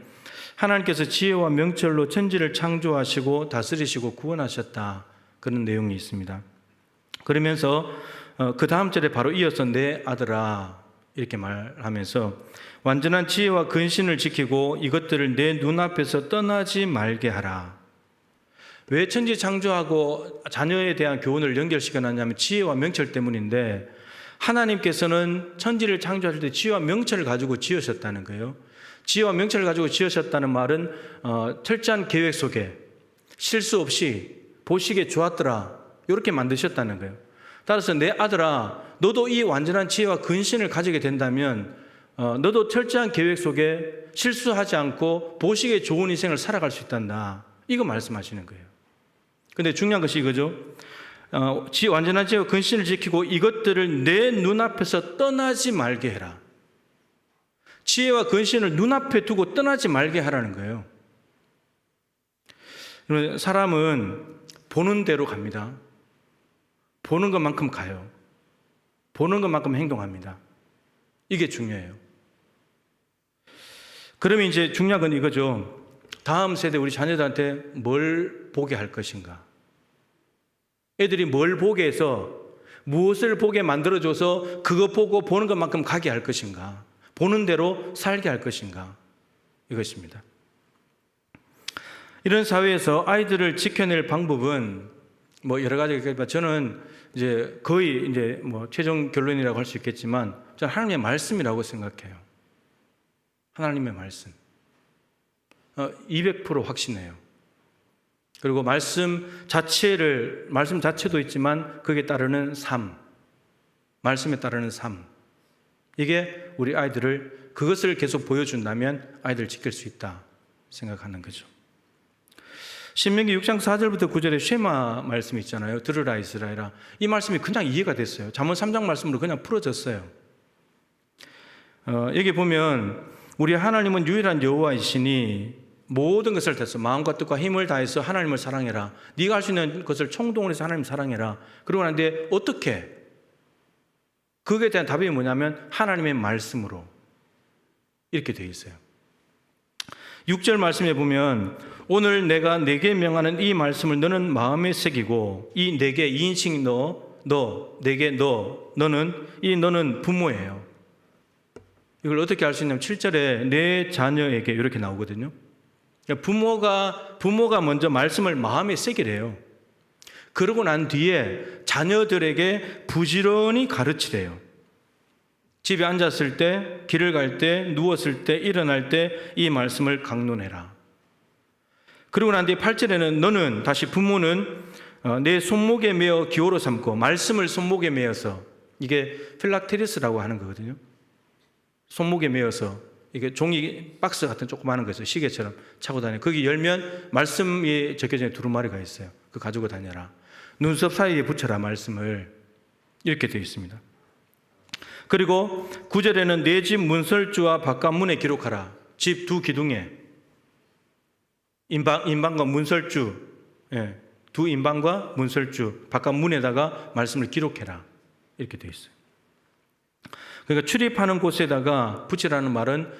하나님께서 지혜와 명철로 천지를 창조하시고 다스리시고 구원하셨다. 그런 내용이 있습니다. 그러면서 그 다음 절에 바로 이어서 내 아들아 이렇게 말하면서 완전한 지혜와 근신을 지키고 이것들을 내 눈앞에서 떠나지 말게 하라. 왜 천지 창조하고 자녀에 대한 교훈을 연결시켜놨냐면 지혜와 명철 때문인데 하나님께서는 천지를 창조하실 때 지혜와 명철을 가지고 지으셨다는 거예요. 지혜와 명철을 가지고 지으셨다는 말은 철저한 계획 속에 실수 없이 보시기에 좋았더라 이렇게 만드셨다는 거예요. 따라서 내 아들아 너도 이 완전한 지혜와 근신을 가지게 된다면 너도 철저한 계획 속에 실수하지 않고 보시기에 좋은 인생을 살아갈 수 있단다. 이거 말씀하시는 거예요. 근데 중요한 것이 이거죠. 완전한 지혜와 근신을 지키고 이것들을 내 눈앞에서 떠나지 말게 해라. 지혜와 근신을 눈앞에 두고 떠나지 말게 하라는 거예요. 사람은 보는 대로 갑니다. 보는 것만큼 가요. 보는 것만큼 행동합니다. 이게 중요해요. 그러면 이제 중요한 건 이거죠. 다음 세대 우리 자녀들한테 뭘 보게 할 것인가? 애들이 뭘 보게 해서 무엇을 보게 만들어줘서 그거 보고 보는 것만큼 가게 할 것인가? 보는 대로 살게 할 것인가? 이것입니다. 이런 사회에서 아이들을 지켜낼 방법은 뭐 여러 가지가 있겠지만 저는 이제 거의 이제 뭐 최종 결론이라고 할 수 있겠지만 저는 하나님의 말씀이라고 생각해요. 하나님의 말씀. 200% 확신해요. 그리고 말씀 자체도 있지만 그게 따르는 삶. 말씀에 따르는 삶. 이게 우리 아이들을 그것을 계속 보여준다면 아이들을 지킬 수 있다 생각하는 거죠. 신명기 6장 4절부터 9절에 쉐마 말씀이 있잖아요. 들으라 이스라엘아. 이 말씀이 그냥 이해가 됐어요. 잠언 3장 말씀으로 그냥 풀어졌어요. 여기 보면 우리 하나님은 유일한 여호와이시니 모든 것을 다해서 마음과 뜻과 힘을 다해서 하나님을 사랑해라. 네가 할 수 있는 것을 총동원 해서 하나님을 사랑해라. 그러고 나는데 어떻게? 그거에 대한 답이 뭐냐면 하나님의 말씀으로 이렇게 되어 있어요. 6절 말씀에 보면 오늘 내가 네게 명하는 이 말씀을 너는 마음에 새기고 이 네게 2인칭 너 너는 부모예요. 이걸 어떻게 알 수 있냐면 7절에 내 자녀에게 이렇게 나오거든요. 그러니까 부모가 먼저 말씀을 마음에 새기래요. 그러고 난 뒤에 자녀들에게 부지런히 가르치래요. 집에 앉았을 때, 길을 갈 때, 누웠을 때, 일어날 때 이 말씀을 강론해라. 그러고 난 뒤에 8절에는 너는, 다시 부모는 내 손목에 메어 기호로 삼고, 말씀을 손목에 메어서, 이게 필락테리스라고 하는 거거든요. 손목에 메어서, 이게 종이 박스 같은 조그마한 거 있어요. 시계처럼 차고 다녀요. 거기 열면 말씀이 적혀져 있는 두루마리가 있어요. 그거 가지고 다녀라. 눈썹 사이에 붙여라, 말씀을. 이렇게 되어 있습니다. 그리고 9절에는 내 집 문설주와 바깥문에 기록하라. 집 두 기둥에 인방과 문설주, 두 인방과 문설주 바깥문에다가 말씀을 기록해라. 이렇게 되어 있어요. 그러니까 출입하는 곳에다가 붙이라는 말은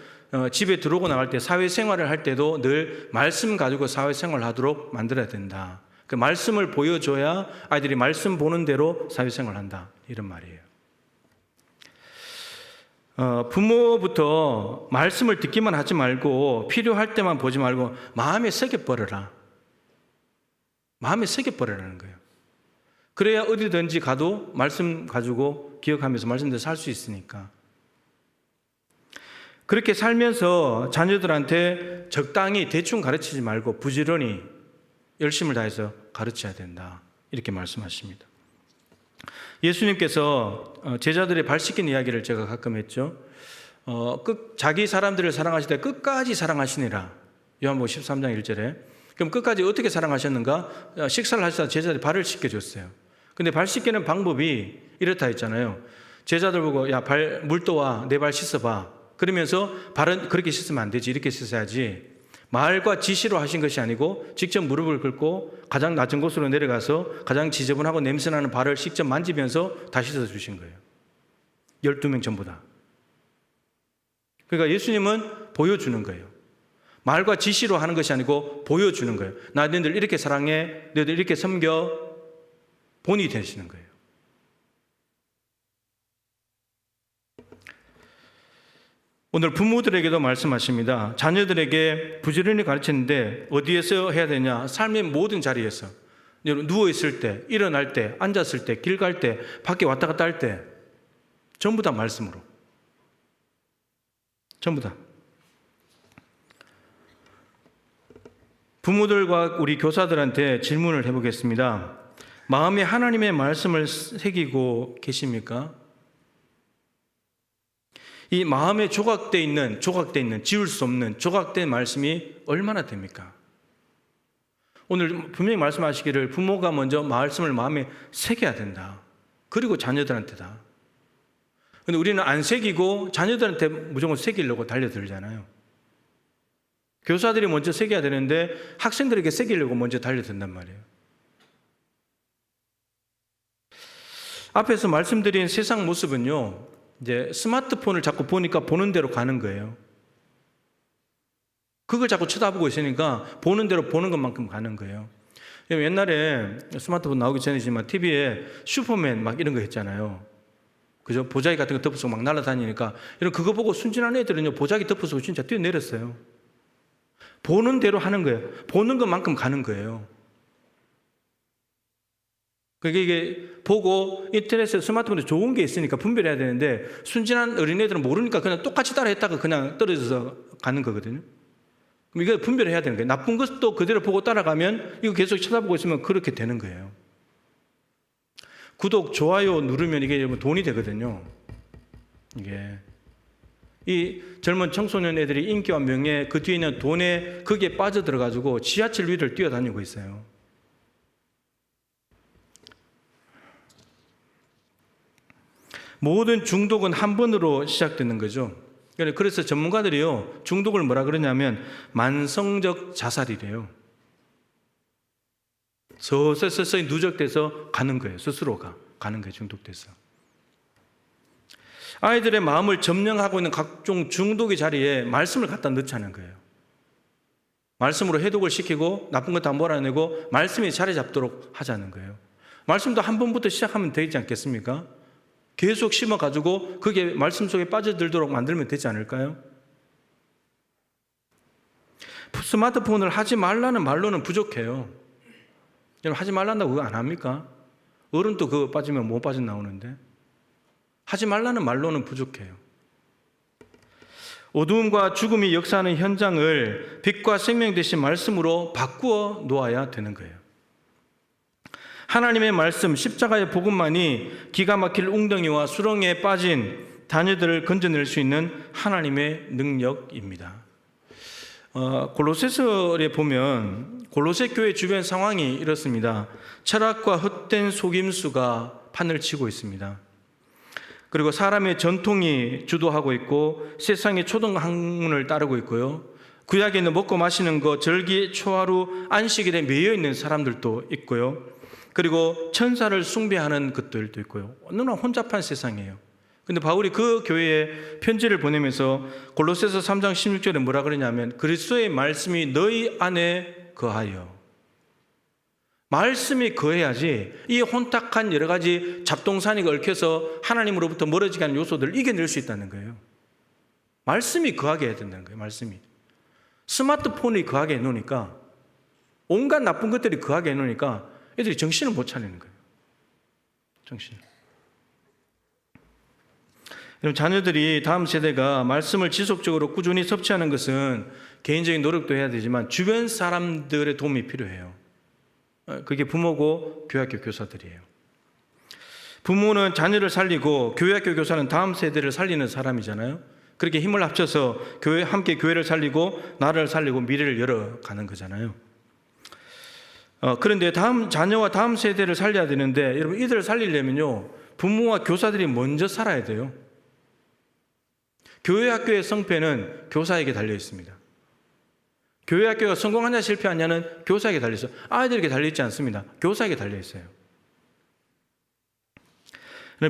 집에 들어오고 나갈 때, 사회생활을 할 때도 늘 말씀 가지고 사회생활을 하도록 만들어야 된다. 그 말씀을 보여줘야 아이들이 말씀 보는 대로 사회생활을 한다. 이런 말이에요. 부모부터 말씀을 듣기만 하지 말고 필요할 때만 보지 말고 마음에 새겨버려라. 마음에 새겨버리라는 거예요. 그래야 어디든지 가도 말씀 가지고 기억하면서 말씀대로 살 수 있으니까. 그렇게 살면서 자녀들한테 적당히 대충 가르치지 말고 부지런히 열심을 다해서 가르쳐야 된다. 이렇게 말씀하십니다. 예수님께서 제자들의 발 씻긴 이야기를 제가 가끔 했죠. 자기 사람들을 사랑하실 때 끝까지 사랑하시니라. 요한복음 13장 1절에. 그럼 끝까지 어떻게 사랑하셨는가? 식사를 하시다 제자들이 발을 씻겨줬어요. 근데 발 씻기는 방법이 이렇다 했잖아요. 제자들 보고 야, 물 떠와, 내 발 씻어봐. 그러면서 발은 그렇게 씻으면 안 되지, 이렇게 씻어야지. 말과 지시로 하신 것이 아니고 직접 무릎을 꿇고 가장 낮은 곳으로 내려가서 가장 지저분하고 냄새나는 발을 직접 만지면서 다 씻어 주신 거예요. 12명 전부 다. 그러니까 예수님은 보여주는 거예요. 말과 지시로 하는 것이 아니고 보여주는 거예요. 나 너희들 이렇게 사랑해, 너희들 이렇게 섬겨, 본이 되시는 거예요. 오늘 부모들에게도 말씀하십니다. 자녀들에게 부지런히 가르치는데 어디에서 해야 되냐? 삶의 모든 자리에서. 누워있을 때, 일어날 때, 앉았을 때, 길 갈 때, 밖에 왔다 갔다 할 때 전부 다 말씀으로. 전부 다. 부모들과 우리 교사들한테 질문을 해보겠습니다. 마음에 하나님의 말씀을 새기고 계십니까? 이 마음에 조각되어 있는, 지울 수 없는 조각된 말씀이 얼마나 됩니까? 오늘 분명히 말씀하시기를 부모가 먼저 말씀을 마음에 새겨야 된다. 그리고 자녀들한테다. 근데 우리는 안 새기고 자녀들한테 무조건 새기려고 달려들잖아요. 교사들이 먼저 새겨야 되는데 학생들에게 새기려고 먼저 달려든단 말이에요. 앞에서 말씀드린 세상 모습은요, 이제 스마트폰을 자꾸 보니까 보는 대로 가는 거예요. 그걸 자꾸 쳐다보고 있으니까 보는 대로 보는 것만큼 가는 거예요. 옛날에 스마트폰 나오기 전이지만 TV에 슈퍼맨 막 이런 거 했잖아요. 그죠? 보자기 같은 거 덮어서 막 날아다니니까 이런 그거 보고 순진한 애들은요, 보자기 덮어서 진짜 뛰어내렸어요. 보는 대로 하는 거예요. 보는 것만큼 가는 거예요. 그게 이게 보고 인터넷에 스마트폰에 좋은 게 있으니까 분별해야 되는데 순진한 어린애들은 모르니까 그냥 똑같이 따라 했다가 그냥 떨어져서 가는 거거든요. 그럼 이거 분별해야 되는 거예요. 나쁜 것도 그대로 보고 따라가면 이거 계속 쳐다보고 있으면 그렇게 되는 거예요. 구독, 좋아요 누르면 이게 돈이 되거든요. 이게 이 젊은 청소년 애들이 인기와 명예 그 뒤에 있는 돈에 거기에 빠져들어가지고 지하철 위를 뛰어다니고 있어요. 모든 중독은 한 번으로 시작되는 거죠. 그래서 전문가들이요, 중독을 뭐라 그러냐면 만성적 자살이래요. 서서히 누적돼서 가는 거예요. 스스로가 가는 거예요. 중독돼서. 아이들의 마음을 점령하고 있는 각종 중독의 자리에 말씀을 갖다 넣자는 거예요. 말씀으로 해독을 시키고 나쁜 것 다 몰아내고 말씀이 자리 잡도록 하자는 거예요. 말씀도 한 번부터 시작하면 되지 않겠습니까? 계속 심어가지고 그게 말씀 속에 빠져들도록 만들면 되지 않을까요? 스마트폰을 하지 말라는 말로는 부족해요. 여러분, 하지 말란다고 그거 안 합니까? 어른도 그거 빠지면 못 빠져나오는데. 하지 말라는 말로는 부족해요. 어두움과 죽음이 역사하는 현장을 빛과 생명 되신 말씀으로 바꾸어 놓아야 되는 거예요. 하나님의 말씀, 십자가의 복음만이 기가 막힐 웅덩이와 수렁에 빠진 자녀들을 건져낼 수 있는 하나님의 능력입니다. 골로새서에 보면 골로새 교회 주변 상황이 이렇습니다. 철학과 헛된 속임수가 판을 치고 있습니다. 그리고 사람의 전통이 주도하고 있고 세상의 초등 학문을 따르고 있고요. 구약에 있는 먹고 마시는 것, 절기, 초하루, 안식일에 매여 있는 사람들도 있고요. 그리고 천사를 숭배하는 것들도 있고요. 너무나 혼잡한 세상이에요. 근데 바울이 그 교회에 편지를 보내면서 골로새서 3장 16절에 뭐라 그러냐면 그리스도의 말씀이 너희 안에 거하여. 말씀이 거해야지 이 혼탁한 여러 가지 잡동사니가 얽혀서 하나님으로부터 멀어지게 하는 요소들을 이겨낼 수 있다는 거예요. 말씀이 거하게 해야 된다는 거예요. 말씀이. 스마트폰이 거하게 해놓으니까 온갖 나쁜 것들이 거하게 해놓으니까 애들이 정신을 못 차리는 거예요. 정신. 여러분, 자녀들이 다음 세대가 말씀을 지속적으로 꾸준히 섭취하는 것은 개인적인 노력도 해야 되지만 주변 사람들의 도움이 필요해요. 그게 부모고 교회학교 교사들이에요. 부모는 자녀를 살리고 교회학교 교사는 다음 세대를 살리는 사람이잖아요. 그렇게 힘을 합쳐서 함께 교회를 살리고 나라를 살리고 미래를 열어가는 거잖아요. 그런데 자녀와 다음 세대를 살려야 되는데 여러분, 이들을 살리려면요 부모와 교사들이 먼저 살아야 돼요. 교회학교의 성패는 교사에게 달려 있습니다. 교회학교가 성공하냐 실패하냐는 교사에게 달려 있어요. 아이들에게 달려 있지 않습니다. 교사에게 달려 있어요.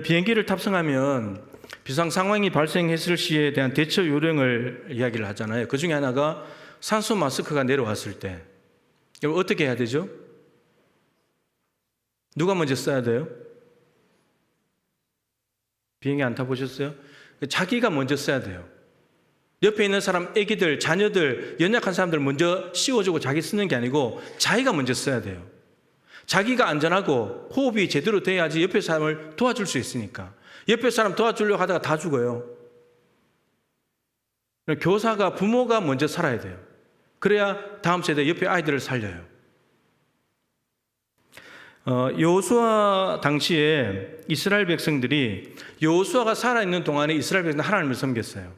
비행기를 탑승하면 비상 상황이 발생했을 시에 대한 대처 요령을 이야기를 하잖아요. 그 중에 하나가 산소 마스크가 내려왔을 때 여러분 어떻게 해야 되죠? 누가 먼저 써야 돼요? 비행기 안 타보셨어요? 자기가 먼저 써야 돼요. 옆에 있는 사람, 애기들, 자녀들, 연약한 사람들 먼저 씌워주고 자기 쓰는 게 아니고 자기가 먼저 써야 돼요. 자기가 안전하고 호흡이 제대로 돼야지 옆에 사람을 도와줄 수 있으니까. 옆에 사람 도와주려고 하다가 다 죽어요. 교사가, 부모가 먼저 살아야 돼요. 그래야 다음 세대 옆에 아이들을 살려요. 여호수아 당시에 이스라엘 백성들이 여호수아가 살아있는 동안에 이스라엘 백성들은 하나님을 섬겼어요.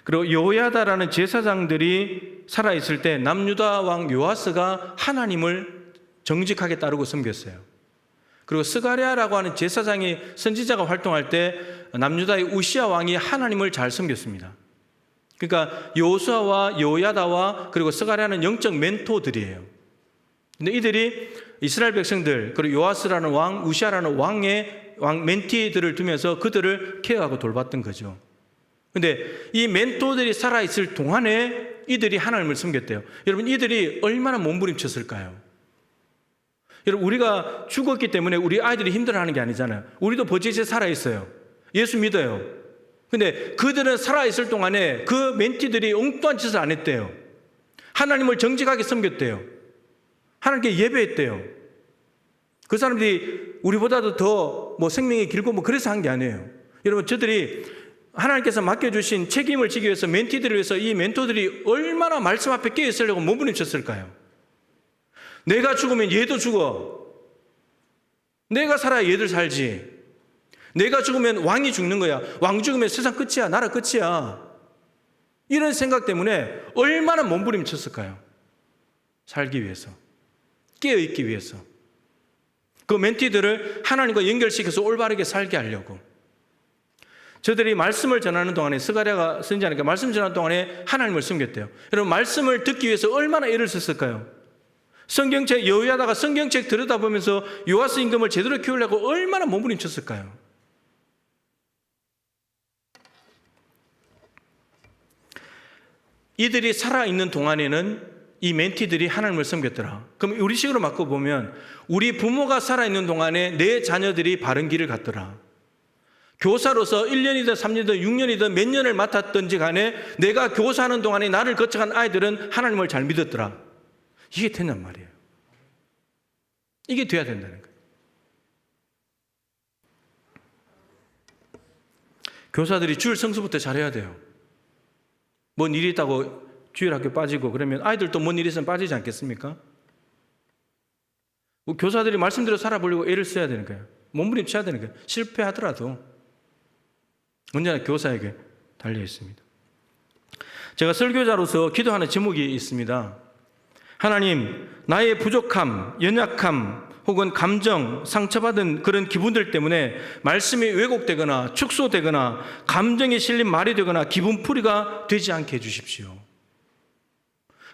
그리고 여호야다라는 제사장들이 살아있을 때 남유다 왕 요아스가 하나님을 정직하게 따르고 섬겼어요. 그리고 스가랴라고 하는 제사장이 선지자가 활동할 때 남유다의 우시야 왕이 하나님을 잘 섬겼습니다. 그러니까 여호수아와 여호야다와 그리고 스가랴는 영적 멘토들이에요. 근데 이들이 이스라엘 백성들 그리고 요아스라는 왕, 우시아라는 왕 멘티들을 두면서 그들을 케어하고 돌봤던 거죠. 근데 이 멘토들이 살아있을 동안에 이들이 하나님을 섬겼대요. 여러분, 이들이 얼마나 몸부림쳤을까요? 여러분, 우리가 죽었기 때문에 우리 아이들이 힘들어하는 게 아니잖아요. 우리도 버젓이 살아있어요. 예수 믿어요. 근데 그들은 살아있을 동안에 그 멘티들이 엉뚱한 짓을 안 했대요. 하나님을 정직하게 섬겼대요. 하나님께 예배했대요. 그 사람들이 우리보다도 더 생명이 길고 그래서 한 게 아니에요. 여러분, 저들이 하나님께서 맡겨주신 책임을 지기 위해서 멘티들을 위해서 이 멘토들이 얼마나 말씀 앞에 깨어 있으려고 몸부림쳤을까요? 내가 죽으면 얘도 죽어. 내가 살아야 얘들 살지. 내가 죽으면 왕이 죽는 거야. 왕 죽으면 세상 끝이야. 나라 끝이야. 이런 생각 때문에 얼마나 몸부림쳤을까요? 살기 위해서. 깨어있기 위해서. 그 멘티들을 하나님과 연결시켜서 올바르게 살게 하려고. 저들이 말씀을 전하는 동안에 스가랴가 선지자니까 말씀 전하는 동안에 하나님을 섬겼대요. 여러분, 말씀을 듣기 위해서 얼마나 애를 썼을까요? 성경책 여호야다가 성경책 들여다보면서 요아스 임금을 제대로 키우려고 얼마나 몸부림쳤을까요? 이들이 살아있는 동안에는 이 멘티들이 하나님을 섬겼더라. 그럼 우리식으로 바꿔보면 우리 부모가 살아있는 동안에 내 자녀들이 바른 길을 갔더라. 교사로서 1년이든 3년이든 6년이든 몇 년을 맡았든지 간에 내가 교사하는 동안에 나를 거쳐간 아이들은 하나님을 잘 믿었더라. 이게 된단 말이에요. 이게 돼야 된다는 거예요. 교사들이 주일 성수부터 잘해야 돼요. 뭔 일이 있다고 주일 학교 빠지고 그러면 아이들도 뭔 일이 있으면 빠지지 않겠습니까? 교사들이 말씀대로 살아보려고 애를 써야 되는 거예요. 몸부림쳐야 되는 거예요. 실패하더라도 언제나 교사에게 달려 있습니다. 제가 설교자로서 기도하는 제목이 있습니다. 하나님, 나의 부족함, 연약함, 혹은 감정, 상처받은 그런 기분들 때문에 말씀이 왜곡되거나 축소되거나 감정에 실린 말이 되거나 기분풀이가 되지 않게 해주십시오.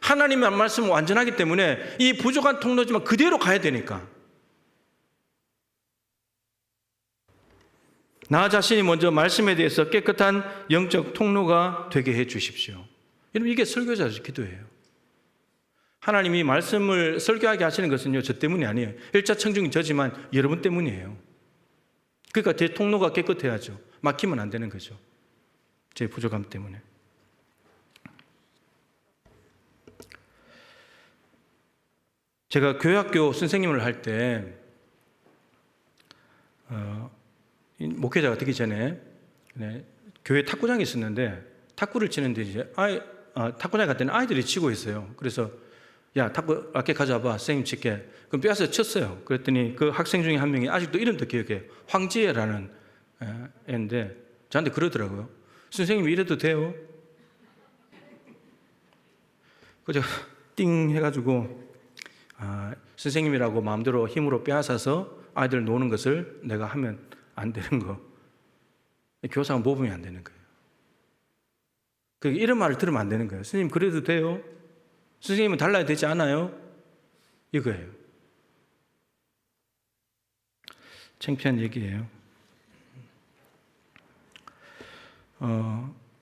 하나님의 말씀은 완전하기 때문에 이 부족한 통로지만 그대로 가야 되니까 나 자신이 먼저 말씀에 대해서 깨끗한 영적 통로가 되게 해 주십시오. 여러분, 이게 설교자의 기도예요. 하나님이 말씀을 설교하게 하시는 것은요, 저 때문이 아니에요. 1차 청중이 저지만 여러분 때문이에요. 그러니까 제 통로가 깨끗해야죠. 막히면 안 되는 거죠. 제 부족함 때문에. 제가 교회학교 선생님을 할 때 목회자가 되기 전에 교회 탁구장이 있었는데 탁구를 치는데 이제 탁구장에 갔더니 아이들이 치고 있어요. 그래서 야, 탁구 라켓 가져와봐. 선생님 칠게. 그럼 빼앗아 쳤어요. 그랬더니 그 학생 중에 한 명이 아직도 이름도 기억해요. 황지혜라는 애인데 저한테 그러더라고요. 선생님 이래도 돼요? 그래서 띵 해가지고 선생님이라고 마음대로 힘으로 빼앗아서 아이들 노는 것을 내가 하면 안 되는 거. 교사가 모범이 안 되는 거예요. 이런 말을 들으면 안 되는 거예요. 선생님 그래도 돼요? 선생님은 달라야 되지 않아요? 이거예요. 창피한 얘기예요.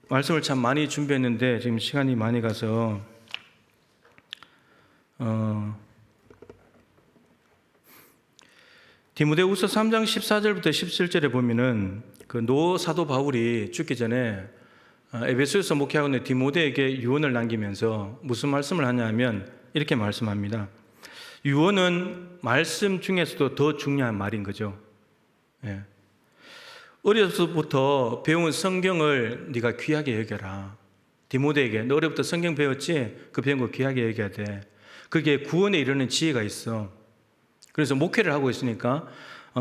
말씀을 참 많이 준비했는데 지금 시간이 많이 가서 디모데후서 3장 14절부터 17절에 보면은 그 노 사도 바울이 죽기 전에 에베소에서 목회하고 있는 디모데에게 유언을 남기면서 무슨 말씀을 하냐면 이렇게 말씀합니다. 유언은 말씀 중에서도 더 중요한 말인 거죠. 예. 어려서부터 배운 성경을 네가 귀하게 여겨라. 디모데에게 너 어려부터 성경 배웠지? 그 배운 거 귀하게 여겨야 돼. 그게 구원에 이르는 지혜가 있어. 그래서 목회를 하고 있으니까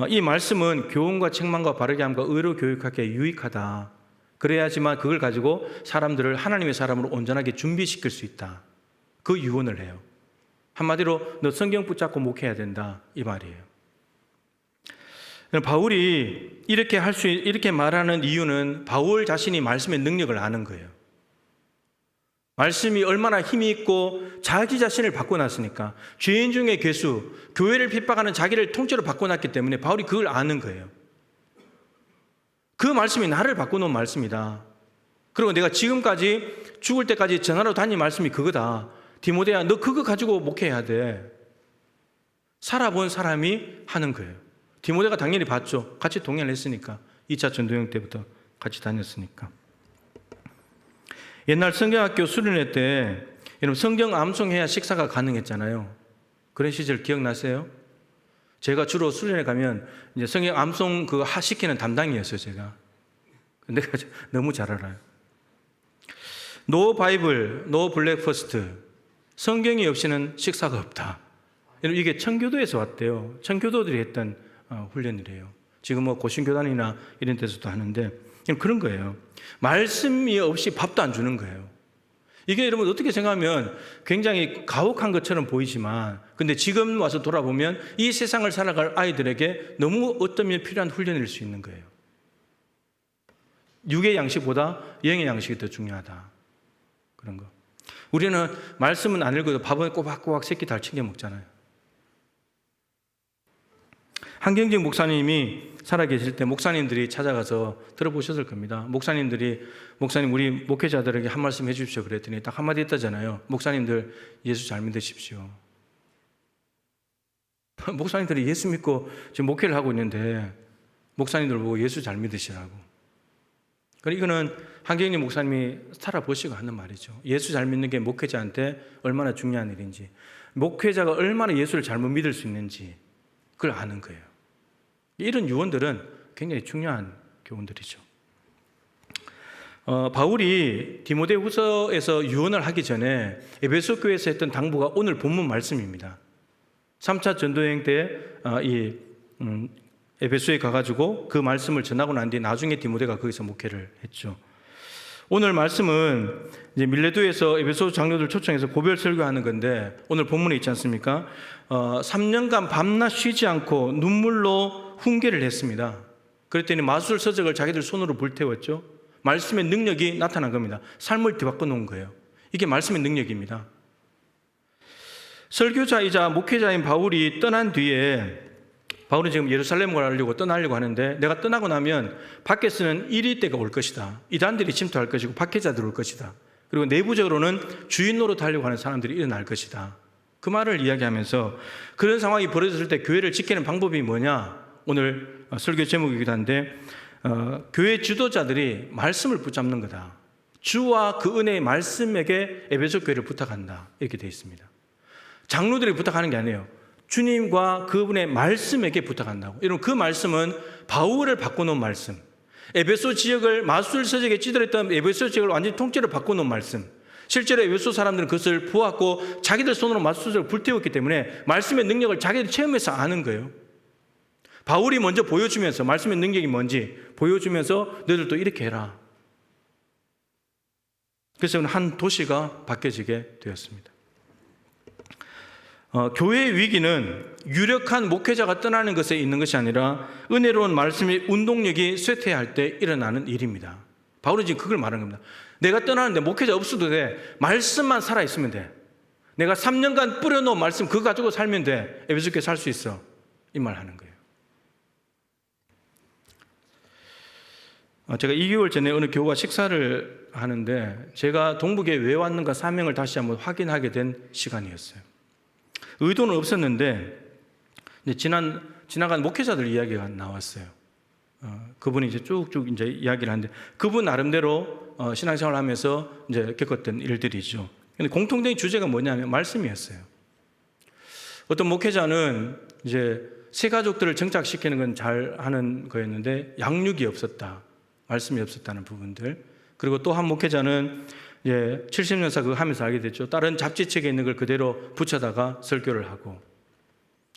이 말씀은 교훈과 책망과 바르게 함과 의로 교육하기에 유익하다. 그래야지만 그걸 가지고 사람들을 하나님의 사람으로 온전하게 준비시킬 수 있다. 그 유언을 해요. 한마디로 너 성경 붙잡고 목회해야 된다 이 말이에요. 바울이 이렇게 말하는 이유는 바울 자신이 말씀의 능력을 아는 거예요. 말씀이 얼마나 힘이 있고 자기 자신을 바꿔놨으니까 죄인 중에 괴수, 교회를 핍박하는 자기를 통째로 바꿔놨기 때문에 바울이 그걸 아는 거예요. 그 말씀이 나를 바꿔놓은 말씀이다. 그리고 내가 지금까지 죽을 때까지 전하러 다닌 말씀이 그거다. 디모데야, 너 그거 가지고 목회해야 돼. 살아본 사람이 하는 거예요. 디모데가 당연히 봤죠. 같이 동행을 했으니까. 2차 전도여행 때부터 같이 다녔으니까. 옛날 성경학교 수련회 때 여러분 성경 암송해야 식사가 가능했잖아요. 그런 시절 기억나세요? 제가 주로 수련회 가면 이제 성경 암송 시키는 담당이었어요, 제가. 근데 너무 잘 알아요. 노 바이블, 노 블랙퍼스트. 성경이 없이는 식사가 없다. 이게 청교도에서 왔대요. 청교도들이 했던 훈련이래요. 지금 고신교단이나 이런 데서도 하는데 그런 거예요. 말씀이 없이 밥도 안 주는 거예요. 이게 여러분 어떻게 생각하면 굉장히 가혹한 것처럼 보이지만 근데 지금 와서 돌아보면 이 세상을 살아갈 아이들에게 너무 어떤 면에 필요한 훈련일 수 있는 거예요. 육의 양식보다 영의 양식이 더 중요하다. 그런 거. 우리는 말씀은 안 읽어도 밥은 꼬박꼬박 새끼 달 챙겨 먹잖아요. 한경직 목사님이 살아계실 때 목사님들이 찾아가서 들어보셨을 겁니다. 목사님 우리 목회자들에게 한 말씀 해주십시오 그랬더니 딱 한마디 했다잖아요. 목사님들 예수 잘 믿으십시오. 목사님들이 예수 믿고 지금 목회를 하고 있는데 목사님들 보고 예수 잘 믿으시라고. 이거는 한경림 목사님이 살아보시고 하는 말이죠. 예수 잘 믿는 게 목회자한테 얼마나 중요한 일인지, 목회자가 얼마나 예수를 잘못 믿을 수 있는지 그걸 아는 거예요. 이런 유언들은 굉장히 중요한 교훈들이죠. 바울이 디모데후서에서 유언을 하기 전에 에베소 교회에서 했던 당부가 오늘 본문 말씀입니다. 3차 전도여행 때 에베소에 가가지고 그 말씀을 전하고 난 뒤에 나중에 디모데가 거기서 목회를 했죠. 오늘 말씀은 이제 밀레도에서 에베소 장로들 초청해서 고별 설교하는 건데 오늘 본문에 있지 않습니까? 3년간 밤낮 쉬지 않고 눈물로 훈계를 했습니다. 그랬더니 마술 서적을 자기들 손으로 불태웠죠. 말씀의 능력이 나타난 겁니다. 삶을 뒤바꿔 놓은 거예요. 이게 말씀의 능력입니다. 설교자이자 목회자인 바울이 떠난 뒤에 바울은 지금 예루살렘을 가려고 떠나려고 하는데 내가 떠나고 나면 밖에서는 이리 때가 올 것이다. 이단들이 침투할 것이고 박해자들 올 것이다. 그리고 내부적으로는 주인 노릇하려고 하는 사람들이 일어날 것이다. 그 말을 이야기하면서 그런 상황이 벌어졌을 때 교회를 지키는 방법이 뭐냐? 오늘 설교 제목이기도 한데 교회 지도자들이 말씀을 붙잡는 거다. 주와 그 은혜의 말씀에게 에베소 교회를 부탁한다. 이렇게 되어 있습니다. 장로들이 부탁하는 게 아니에요. 주님과 그분의 말씀에게 부탁한다고. 여러분 그 말씀은 바울을 바꿔놓은 말씀, 에베소 지역을 마술 서적에 찌들었던 에베소 지역을 완전히 통째로 바꿔놓은 말씀. 실제로 에베소 사람들은 그것을 보았고 자기들 손으로 마술 서적을 불태웠기 때문에 말씀의 능력을 자기들이 체험해서 아는 거예요. 바울이 먼저 보여주면서 말씀의 능력이 뭔지 보여주면서 너희들도 이렇게 해라. 그래서 한 도시가 바뀌어지게 되었습니다. 교회의 위기는 유력한 목회자가 떠나는 것에 있는 것이 아니라 은혜로운 말씀의 운동력이 쇠퇴할 때 일어나는 일입니다. 바울은 지금 그걸 말하는 겁니다. 내가 떠나는데 목회자 없어도 돼. 말씀만 살아있으면 돼. 내가 3년간 뿌려놓은 말씀 그거 가지고 살면 돼. 에베소 교회 살 수 있어. 이 말 하는 거예요. 제가 2개월 전에 어느 교우와 식사를 하는데 제가 동북에 왜 왔는가 사명을 다시 한번 확인하게 된 시간이었어요. 의도는 없었는데 지나간 목회자들 이야기가 나왔어요. 그분이 이제 쭉쭉 이제 이야기를 하는데 그분 나름대로 신앙생활을 하면서 이제 겪었던 일들이죠. 근데 공통된 주제가 뭐냐면 말씀이었어요. 어떤 목회자는 이제 새 가족들을 정착시키는 건 잘 하는 거였는데 양육이 없었다. 말씀이 없었다는 부분들. 그리고 또 한 목회자는 70년사 그거 하면서 알게 됐죠. 다른 잡지책에 있는 걸 그대로 붙여다가 설교를 하고,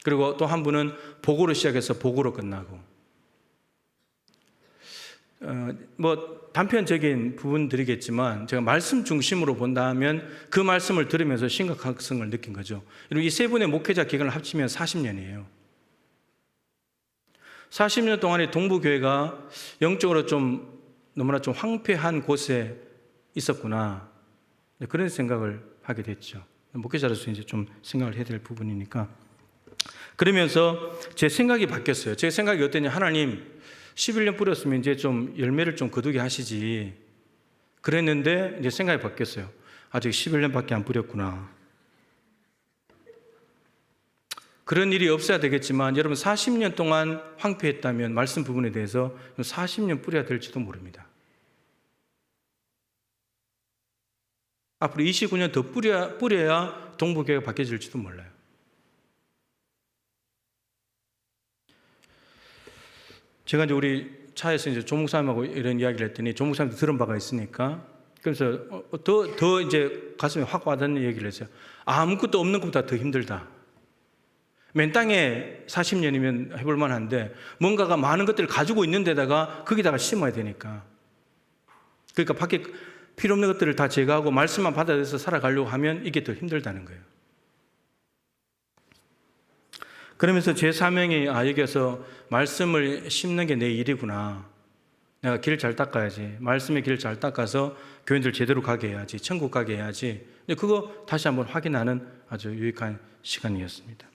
그리고 또 한 분은 보고로 시작해서 보고로 끝나고, 단편적인 부분들이겠지만 제가 말씀 중심으로 본다면 그 말씀을 들으면서 심각성을 느낀 거죠. 이 세 분의 목회자 기간을 합치면 40년이에요. 40년 동안에 동부교회가 영적으로 너무나 황폐한 곳에 있었구나. 그런 생각을 하게 됐죠. 목회자로서 이제 좀 생각을 해야 될 부분이니까. 그러면서 제 생각이 바뀌었어요. 제 생각이 어땠냐. 하나님, 11년 뿌렸으면 이제 좀 열매를 좀 거두게 하시지. 그랬는데 이제 생각이 바뀌었어요. 아직 11년밖에 안 뿌렸구나. 그런 일이 없어야 되겠지만 여러분 40년 동안 황폐했다면 말씀 부분에 대해서 40년 뿌려야 될지도 모릅니다. 앞으로 29년 더 뿌려야 동부교회가 바뀌어질지도 몰라요. 제가 이제 우리 차에서 이제 조목사님하고 이런 이야기를 했더니 조목사님도 들은 바가 있으니까 그래서 더 이제 가슴에 확 와닿는 얘기를 했어요. 아무것도 없는 것보다 더 힘들다. 맨 땅에 40년이면 해볼 만한데 뭔가가 많은 것들을 가지고 있는 데다가 거기다가 심어야 되니까. 그러니까 밖에 필요 없는 것들을 다 제거하고 말씀만 받아들여서 살아가려고 하면 이게 더 힘들다는 거예요. 그러면서 제 사명이 여기서 말씀을 심는 게 내 일이구나. 내가 길 잘 닦아야지. 말씀의 길 잘 닦아서 교인들 제대로 가게 해야지. 천국 가게 해야지. 근데 그거 다시 한번 확인하는 아주 유익한 시간이었습니다.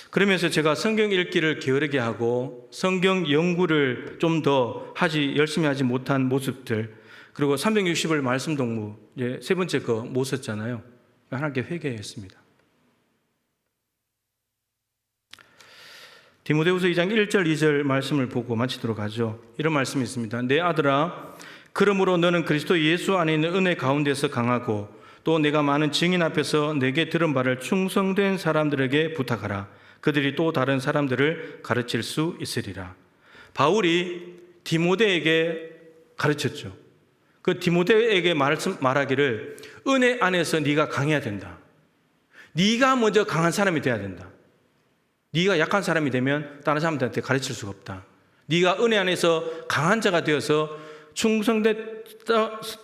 그러면서 제가 성경 읽기를 게으르게 하고 성경 연구를 좀 더 열심히 하지 못한 모습들, 그리고 360을 말씀 동무 이제 세 번째 거 못 썼잖아요. 하나님께 회개했습니다. 디모데후서 2장 1절 2절 말씀을 보고 마치도록 하죠. 이런 말씀이 있습니다. 내 아들아, 그러므로 너는 그리스도 예수 안에 있는 은혜 가운데서 강하고 또 내가 많은 증인 앞에서 내게 들은 바를 충성된 사람들에게 부탁하라. 그들이 또 다른 사람들을 가르칠 수 있으리라. 바울이 디모데에게 가르쳤죠. 그 디모데에게 말하기를 은혜 안에서 네가 강해야 된다. 네가 먼저 강한 사람이 돼야 된다. 네가 약한 사람이 되면 다른 사람들한테 가르칠 수가 없다. 네가 은혜 안에서 강한 자가 되어서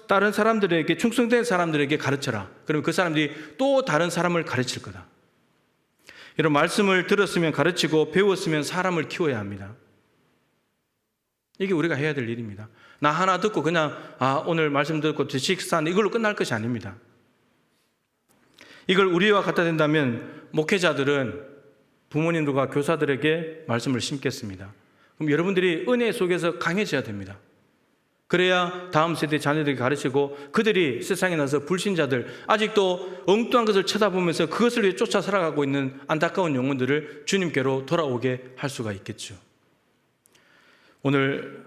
다른 사람들에게 충성된 사람들에게 가르쳐라. 그러면 그 사람들이 또 다른 사람을 가르칠 거다. 이런 말씀을 들었으면 가르치고 배웠으면 사람을 키워야 합니다. 이게 우리가 해야 될 일입니다. 나 하나 듣고 그냥 오늘 말씀 듣고 식사는 이걸로 끝날 것이 아닙니다. 이걸 우리와 갖다 된다면 목회자들은 부모님들과 교사들에게 말씀을 심겠습니다. 그럼 여러분들이 은혜 속에서 강해져야 됩니다. 그래야 다음 세대 자녀들에게 가르치고 그들이 세상에 나서 불신자들, 아직도 엉뚱한 것을 쳐다보면서 그것을 위해 쫓아 살아가고 있는 안타까운 영혼들을 주님께로 돌아오게 할 수가 있겠죠. 오늘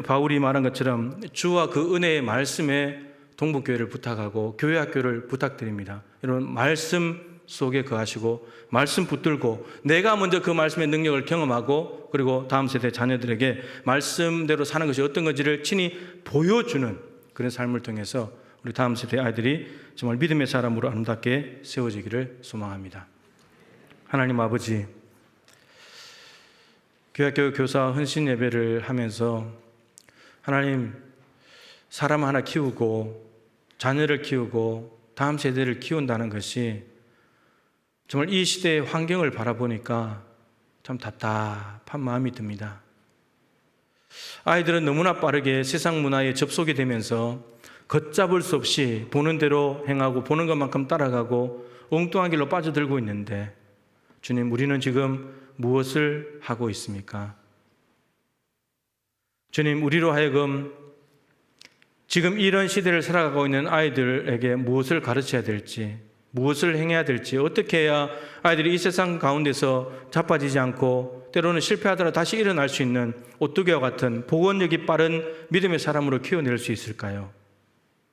바울이 말한 것처럼 주와 그 은혜의 말씀에 동북교회를 부탁하고 교회학교를 부탁드립니다. 여러분, 말씀 속에 거하시고 말씀 붙들고 내가 먼저 그 말씀의 능력을 경험하고 그리고 다음 세대 자녀들에게 말씀대로 사는 것이 어떤 건지를 친히 보여주는 그런 삶을 통해서 우리 다음 세대 아이들이 정말 믿음의 사람으로 아름답게 세워지기를 소망합니다. 하나님 아버지, 교회학교 교사 헌신 예배를 하면서 하나님, 사람 하나 키우고 자녀를 키우고 다음 세대를 키운다는 것이 정말 이 시대의 환경을 바라보니까 참 답답한 마음이 듭니다. 아이들은 너무나 빠르게 세상 문화에 접속이 되면서 걷잡을 수 없이 보는 대로 행하고 보는 것만큼 따라가고 엉뚱한 길로 빠져들고 있는데 주님, 우리는 지금 무엇을 하고 있습니까? 주님, 우리로 하여금 지금 이런 시대를 살아가고 있는 아이들에게 무엇을 가르쳐야 될지, 무엇을 행해야 될지, 어떻게 해야 아이들이 이 세상 가운데서 자빠지지 않고 때로는 실패하더라도 다시 일어날 수 있는 오뚜기와 같은 복원력이 빠른 믿음의 사람으로 키워낼 수 있을까요?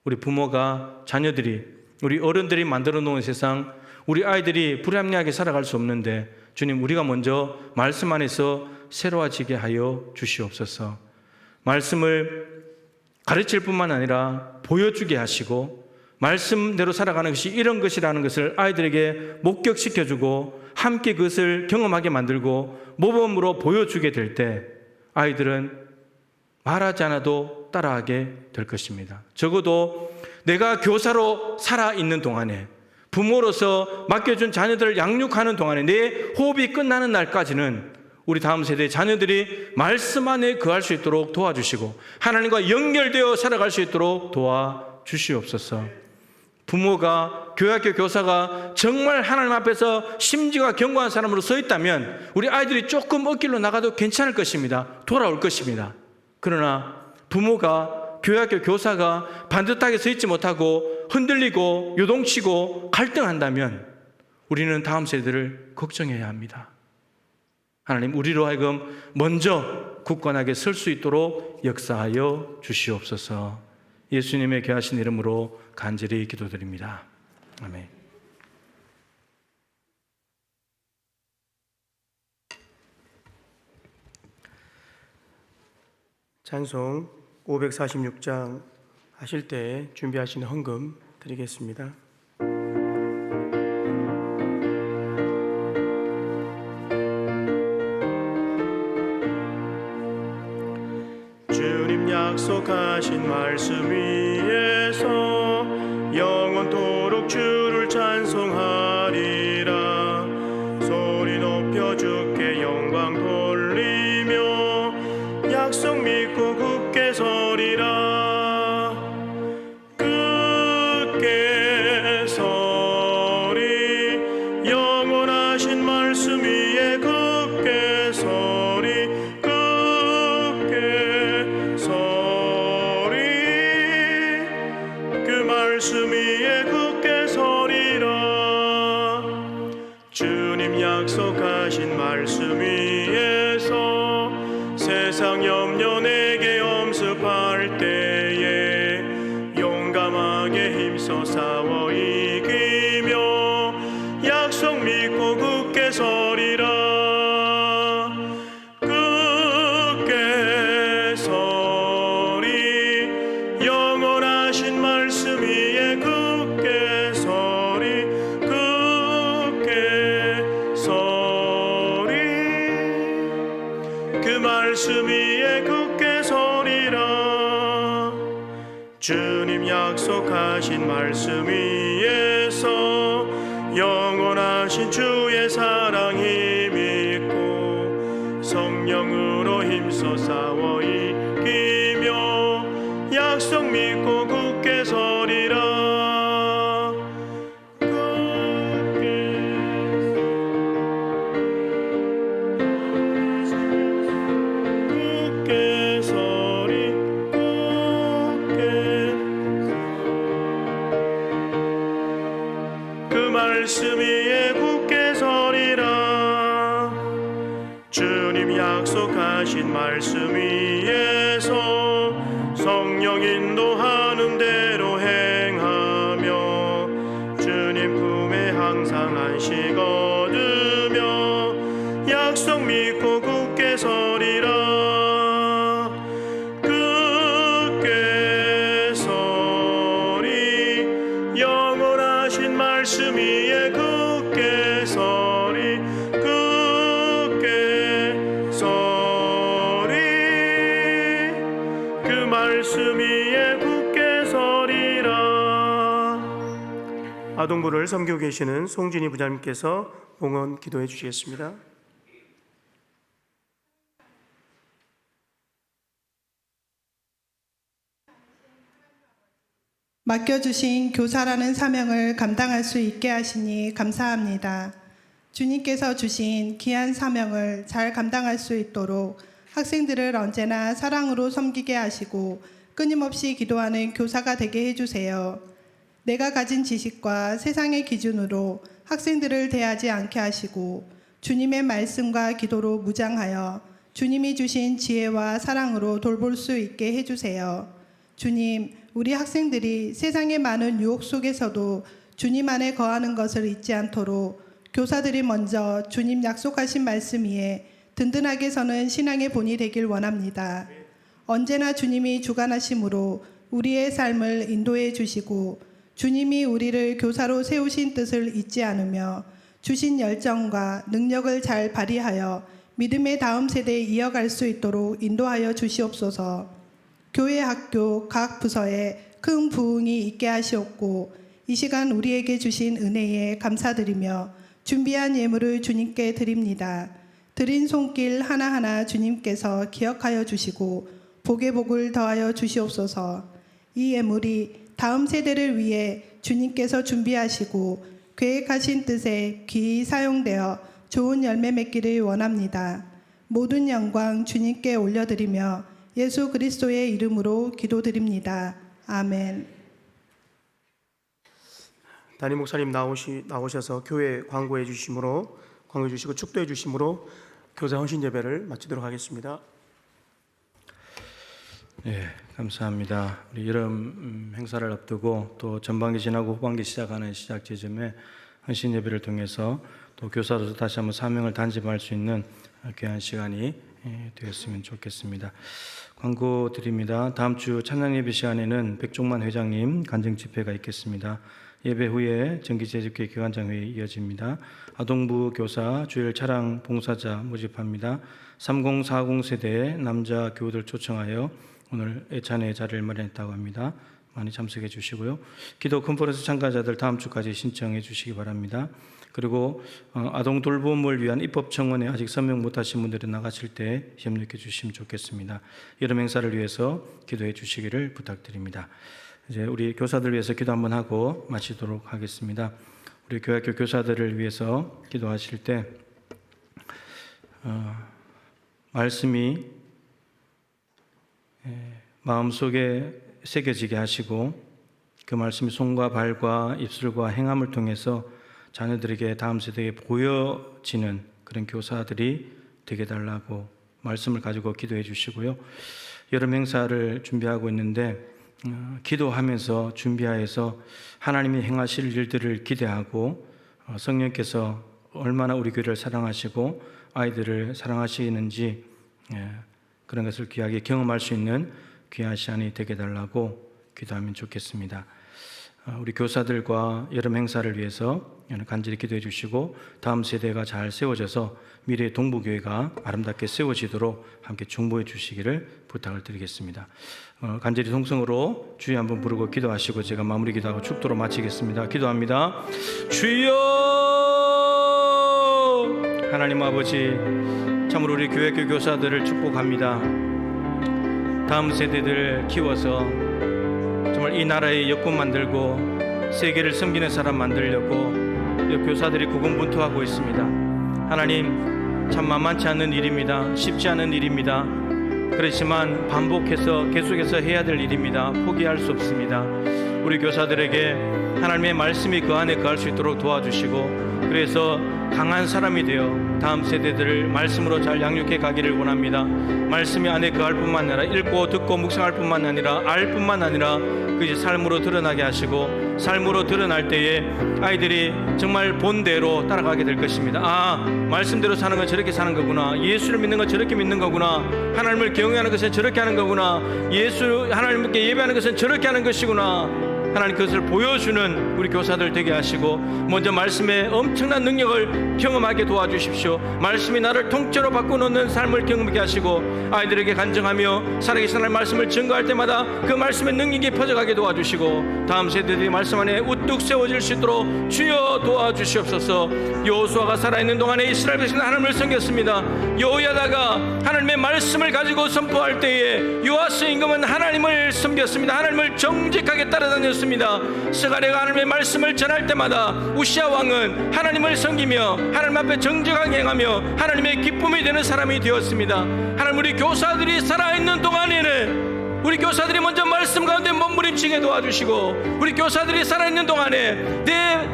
우리 부모가, 자녀들이, 우리 어른들이 만들어 놓은 세상, 우리 아이들이 불합리하게 살아갈 수 없는데 주님, 우리가 먼저 말씀 안에서 새로워지게 하여 주시옵소서. 말씀을 가르칠 뿐만 아니라 보여주게 하시고 말씀대로 살아가는 것이 이런 것이라는 것을 아이들에게 목격시켜주고 함께 그것을 경험하게 만들고 모범으로 보여주게 될 때 아이들은 말하지 않아도 따라하게 될 것입니다. 적어도 내가 교사로 살아있는 동안에, 부모로서 맡겨준 자녀들을 양육하는 동안에, 내 호흡이 끝나는 날까지는 우리 다음 세대 자녀들이 말씀 안에 거할 수 있도록 도와주시고 하나님과 연결되어 살아갈 수 있도록 도와주시옵소서. 부모가, 교회학교 교사가 정말 하나님 앞에서 심지가 견고한 사람으로 서 있다면 우리 아이들이 조금 엇길로 나가도 괜찮을 것입니다. 돌아올 것입니다. 그러나 부모가, 교회학교 교사가 반듯하게 서 있지 못하고 흔들리고 요동치고 갈등한다면 우리는 다음 세대를 걱정해야 합니다. 하나님, 우리로 하여금 먼저 굳건하게 설 수 있도록 역사하여 주시옵소서. 예수님의 귀하신 이름으로 간절히 기도드립니다. 아멘. 찬송 546장 하실 때 준비하신 헌금 드리겠습니다. 주님 약속하신 말씀 위에서 영원토록 주를 찬송하리라. 소리 높여 주께 영광 돌리며 약속 믿고 굳게 서리라. 굳게 서리 영원하신 말씀 위에 약속하신 말씀 위에서 세상 염려 내게 엄습할 때에 용감하게 힘써 싸워 이기며 약속 믿고 굳게 서리라. 굳게 서리 영원하신 말씀 위에 굳게 서리 굳게 서리 그 말씀 위에 굳게 서리라. 주님 약속하신 말씀 위에서 영원하신 주의 사랑 힘있고 성령으로 힘써 싸워 이기며 약속 믿고 굳게 서리라. 굳게 서리 굳게 그 말씀 위에 굳게 서리라. 주님 약속하신 말씀 위에서 성령 인도하는 대로 행하며 주님 품에 항상 안식 얻으며 약속 믿고 굳게 서리라. 굳게 서리 영원하신 말씀 위에 굳게 서리 굳게 서리 그 말씀 위에 굳게 서리라. 아동부를 섬기고 계시는 송진희 부장님께서 봉헌 기도해 주시겠습니다. 맡겨주신 교사라는 사명을 감당할 수 있게 하시니 감사합니다. 주님께서 주신 귀한 사명을 잘 감당할 수 있도록 학생들을 언제나 사랑으로 섬기게 하시고 끊임없이 기도하는 교사가 되게 해주세요. 내가 가진 지식과 세상의 기준으로 학생들을 대하지 않게 하시고 주님의 말씀과 기도로 무장하여 주님이 주신 지혜와 사랑으로 돌볼 수 있게 해주세요. 주님, 우리 학생들이 세상의 많은 유혹 속에서도 주님 안에 거하는 것을 잊지 않도록 교사들이 먼저 주님 약속하신 말씀 위에 든든하게 서는 신앙의 본이 되길 원합니다. 언제나 주님이 주관하심으로 우리의 삶을 인도해 주시고 주님이 우리를 교사로 세우신 뜻을 잊지 않으며 주신 열정과 능력을 잘 발휘하여 믿음의 다음 세대에 이어갈 수 있도록 인도하여 주시옵소서. 교회 학교 각 부서에 큰 부흥이 있게 하시옵고 이 시간 우리에게 주신 은혜에 감사드리며 준비한 예물을 주님께 드립니다. 드린 손길 하나하나 주님께서 기억하여 주시고 복의 복을 더하여 주시옵소서. 이 예물이 다음 세대를 위해 주님께서 준비하시고 계획하신 뜻에 귀히 사용되어 좋은 열매 맺기를 원합니다. 모든 영광 주님께 올려드리며 예수 그리스도의 이름으로 기도드립니다. 아멘. 담임 목사님 나오셔서 교회 광고해 주시고 축도해 주심으로 교사 헌신 예배를 마치도록 하겠습니다. 네, 감사합니다. 우리 여름 행사를 앞두고 또 전반기 지나고 후반기 시작하는 시작 지점에 헌신 예배를 통해서 또 교사로서 다시 한번 사명을 단집할 수 있는 귀한 시간이 되었으면 좋겠습니다. 광고 드립니다. 다음 주 찬양 예배 시간에는 백종만 회장님 간증 집회가 있겠습니다. 예배 후에 정기재직회 기관장 회의 이어집니다. 아동부 교사, 주일 차량 봉사자 모집합니다. 3040 세대의 남자 교우들 초청하여 오늘 애찬의 자리를 마련했다고 합니다. 많이 참석해 주시고요. 기도 컨퍼런스 참가자들 다음 주까지 신청해 주시기 바랍니다. 그리고 아동 돌봄을 위한 입법 청원에 아직 서명 못하신 분들이 나가실 때 협력해 주시면 좋겠습니다. 여름 행사를 위해서 기도해 주시기를 부탁드립니다. 이제 우리 교사들 위해서 기도 한번 하고 마치도록 하겠습니다. 우리 교회학교 교사들을 위해서 기도하실 때 말씀이 마음속에 새겨지게 하시고 그 말씀이 손과 발과 입술과 행함을 통해서 자녀들에게 다음 세대에 보여지는 그런 교사들이 되게 달라고 말씀을 가지고 기도해 주시고요. 여름 행사를 준비하고 있는데 기도하면서 준비하여서 하나님이 행하실 일들을 기대하고 성령께서 얼마나 우리 교회를 사랑하시고 아이들을 사랑하시는지 그런 것을 귀하게 경험할 수 있는 귀한 시간이 되게 달라고 기도하면 좋겠습니다. 우리 교사들과 여름 행사를 위해서 간절히 기도해 주시고 다음 세대가 잘 세워져서 미래의 동부교회가 아름답게 세워지도록 함께 중보해 주시기를 부탁을 드리겠습니다. 간절히 통성으로 주여 한번 부르고 기도하시고 제가 마무리 기도하고 축도로 마치겠습니다. 기도합니다. 주여, 하나님 아버지, 참으로 우리 교회교 교사들을 축복합니다. 다음 세대들 키워서 정말 이 나라의 여군 만들고 세계를 섬기는 사람 만들려고 교사들이 고군분투하고 있습니다. 하나님, 참 만만치 않은 일입니다. 쉽지 않은 일입니다. 그렇지만 반복해서 계속해서 해야 될 일입니다. 포기할 수 없습니다. 우리 교사들에게 하나님의 말씀이 그 안에 거할 수 있도록 도와주시고 그래서 강한 사람이 되어 다음 세대들을 말씀으로 잘 양육해 가기를 원합니다. 말씀이 안에 거할 뿐만 아니라 읽고 듣고 묵상할 뿐만 아니라 알 뿐만 아니라 그것이 삶으로 드러나게 하시고 삶으로 드러날 때에 아이들이 정말 본대로 따라가게 될 것입니다. 아, 말씀대로 사는 건 저렇게 사는 거구나. 예수를 믿는 건 저렇게 믿는 거구나. 하나님을 경외하는 것은 저렇게 하는 거구나. 하나님께 예배하는 것은 저렇게 하는 것이구나. 하나님 그것을 보여주는 우리 교사들 되게 하시고 먼저 말씀의 엄청난 능력을 경험하게 도와주십시오. 말씀이 나를 통째로 바꿔놓는 삶을 경험하게 하시고 아이들에게 간증하며 살아계신 하나님의 말씀을 증거할 때마다 그 말씀의 능력이 퍼져가게 도와주시고 다음 세대들이 말씀 안에 우뚝 세워질 수 있도록 주여 도와주시옵소서. 여호수아가 살아있는 동안에 이스라엘 백성은 하나님을 섬겼습니다. 여호야다가 하나님의 말씀을 가지고 선포할 때에 요아스 임금은 하나님을 섬겼습니다. 하나님을 정직하게 따라다녔습니다. 스가랴가 하나님의 말씀을 전할 때마다 우시아 왕은 하나님을 섬기며 하나님 앞에 정직하게 행하며 하나님의 기쁨이 되는 사람이 되었습니다. 하나님, 우리 교사들이 살아있는 동안에는 우리 교사들이 먼저 말씀 가운데 몸부림치게 도와주시고 우리 교사들이 살아있는 동안에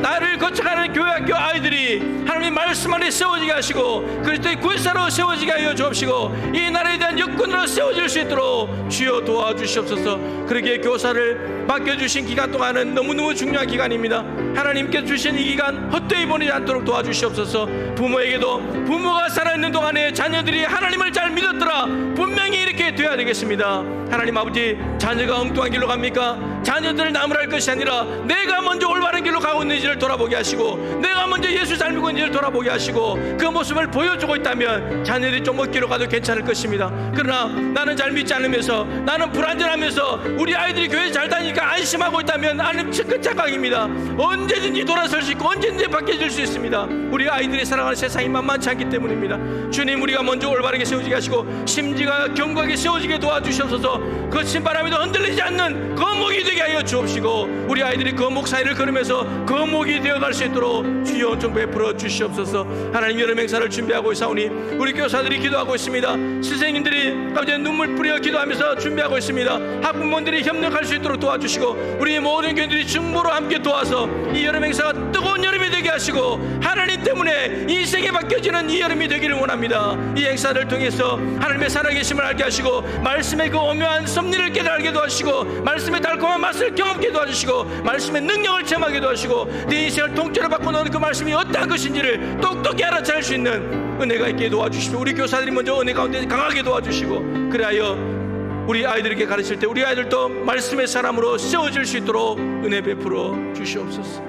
나를 거쳐가는 교회학교 아이들이 하나님의 말씀 안에 세워지게 하시고 그리스도의 구사로 세워지게 하여 주옵시고 이 나라에 대한 역군으로 세워질 수 있도록 주여 도와주시옵소서. 그러기에 교사를 맡겨주신 기간 동안은 너무너무 중요한 기간입니다. 하나님께 주신 이 기간 헛되이 보내지 않도록 도와주시옵소서. 부모에게도 부모가 살아있는 동안에 자녀들이 하나님을 잘 믿었더라 분명히 이렇게 돼야 되겠습니다. 하나님 아버지, 자녀가 엉뚱한 길로 갑니까? 자녀들을 나무랄 것이 아니라 내가 먼저 올바른 길로 가고 있는지를 돌아보게 하시고 내가 먼저 예수 잘 믿고 있는지를 돌아보게 하시고 그 모습을 보여주고 있다면 자녀들이 좀 멋기로 가도 괜찮을 것입니다. 그러나 나는 잘 믿지 않으면서 나는 불안전하면서 우리 아이들이 교회 잘 다니니까 안심하고 있다면 하나님 큰 착각입니다. 언제든지 돌아설 수 있고 언제든지 바뀌어질 수 있습니다. 우리 아이들이 살아가는 세상이 만만치 않기 때문입니다. 주님, 우리가 먼저 올바르게 세워지게 하시고 심지가 견고하게 세워지게 도와주시옵소서. 그 신바람에도 흔들리지 않는 거목이 되게 하여 주옵시고 우리 아이들이 거목 사이를 걸으면서 거목이 되어갈 수 있도록 주여 좀 베풀어 주시옵소서. 하나님, 여름 행사를 준비하고 있사오니 우리 교사들이 기도하고 있습니다. 선생님들이 아버지 눈물 뿌려 기도하면서 준비하고 있습니다. 학부모들이 협력할 수 있도록 도와주시고 우리 모든 교인들이 중보로 함께 도와서 이 여름 행사가 뜨거운 여름이 되게 하시고 하나님 때문에 인생에 바뀌어지는 이 여름이 되기를 원합니다. 이 행사를 통해서 하나님의 살아계심을 알게 하시고 말씀의 그 오묘한 섭리를 깨달게 도와주시고 말씀의 달콤한 맛을 경험하게 도와주시고 말씀의 능력을 체험하게 도와주시고 내 인생을 통째로 바꿔놓은 그 말씀이 어떠한 것인지를 똑똑히 알아차릴 수 있는 은혜가 있게 도와주십시오. 우리 교사들이 먼저 은혜 가운데 강하게 도와주시고 그리하여 우리 아이들에게 가르칠 때 우리 아이들도 말씀의 사람으로 세워질 수 있도록 은혜 베풀어 주시옵소서.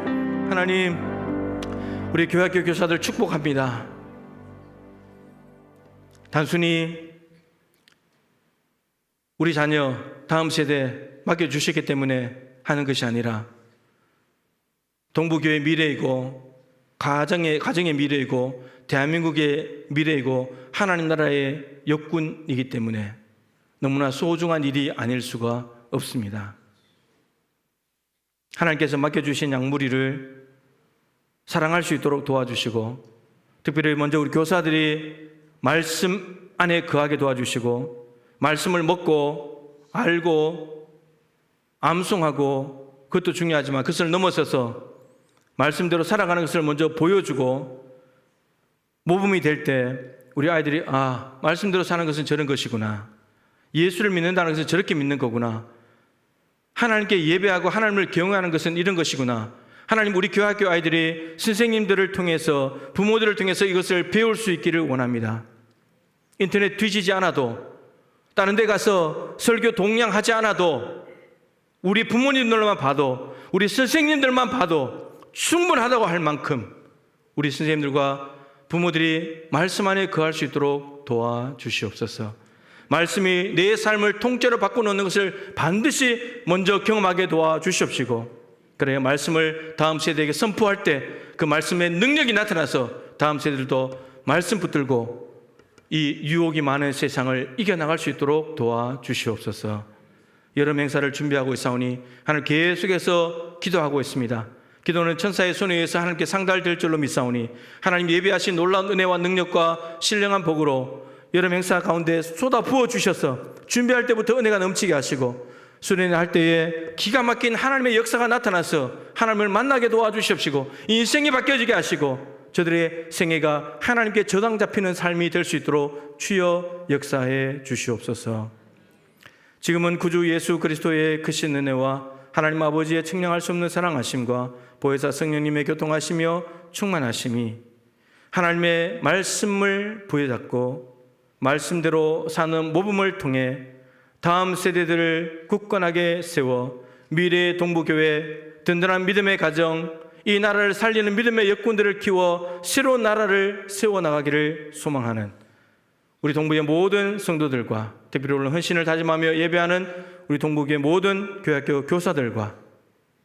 하나님, 우리 교회학교 교사들 축복합니다. 단순히 우리 자녀 다음 세대 맡겨주시기 때문에 하는 것이 아니라 동부교회의 미래이고 가정의 미래이고 대한민국의 미래이고 하나님 나라의 역군이기 때문에 너무나 소중한 일이 아닐 수가 없습니다. 하나님께서 맡겨주신 양무리를 사랑할 수 있도록 도와주시고 특별히 먼저 우리 교사들이 말씀 안에 거하게 도와주시고 말씀을 먹고 알고 암송하고 그것도 중요하지만 그것을 넘어서서 말씀대로 살아가는 것을 먼저 보여주고 모범이 될 때 우리 아이들이 말씀대로 사는 것은 저런 것이구나. 예수를 믿는다는 것은 저렇게 믿는 거구나. 하나님께 예배하고 하나님을 경외하는 것은 이런 것이구나. 하나님, 우리 교회학교 아이들이 선생님들을 통해서, 부모들을 통해서 이것을 배울 수 있기를 원합니다. 인터넷 뒤지지 않아도, 다른 데 가서 설교 동양하지 않아도, 우리 부모님들만 봐도, 우리 선생님들만 봐도 충분하다고 할 만큼 우리 선생님들과 부모들이 말씀 안에 거할 수 있도록 도와주시옵소서. 말씀이 내 삶을 통째로 바꿔놓는 것을 반드시 먼저 경험하게 도와주시옵시고, 그래야 말씀을 다음 세대에게 선포할 때 그 말씀의 능력이 나타나서 다음 세대들도 말씀 붙들고 이 유혹이 많은 세상을 이겨나갈 수 있도록 도와주시옵소서. 여름 행사를 준비하고 있사오니 하나님 계속해서 기도하고 있습니다. 기도는 천사의 손에 의해서 하나님께 상달될 줄로 믿사오니 하나님 예비하신 놀라운 은혜와 능력과 신령한 복으로 여름 행사 가운데 쏟아 부어 주셔서 준비할 때부터 은혜가 넘치게 하시고 수련할 때에 기가 막힌 하나님의 역사가 나타나서 하나님을 만나게 도와주시옵시고 인생이 바뀌어지게 하시고 저들의 생애가 하나님께 저당 잡히는 삶이 될 수 있도록 주여 역사해 주시옵소서. 지금은 구주 예수 그리스도의 크신 은혜와 하나님 아버지의 측량할 수 없는 사랑하심과 보혜사 성령님의 교통하시며 충만하심이 하나님의 말씀을 부여잡고 말씀대로 사는 모범을 통해 다음 세대들을 굳건하게 세워 미래의 동부교회, 든든한 믿음의 가정, 이 나라를 살리는 믿음의 역군들을 키워 새로운 나라를 세워나가기를 소망하는 우리 동부의 모든 성도들과 특별히 헌신을 다짐하며 예배하는 우리 동부교회 모든 교회학교 교사들과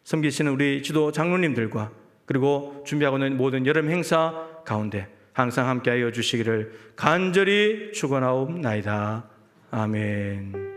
섬기시는 우리 지도 장로님들과 그리고 준비하고 있는 모든 여름 행사 가운데 항상 함께하여 주시기를 간절히 축원하옵나이다. 아멘.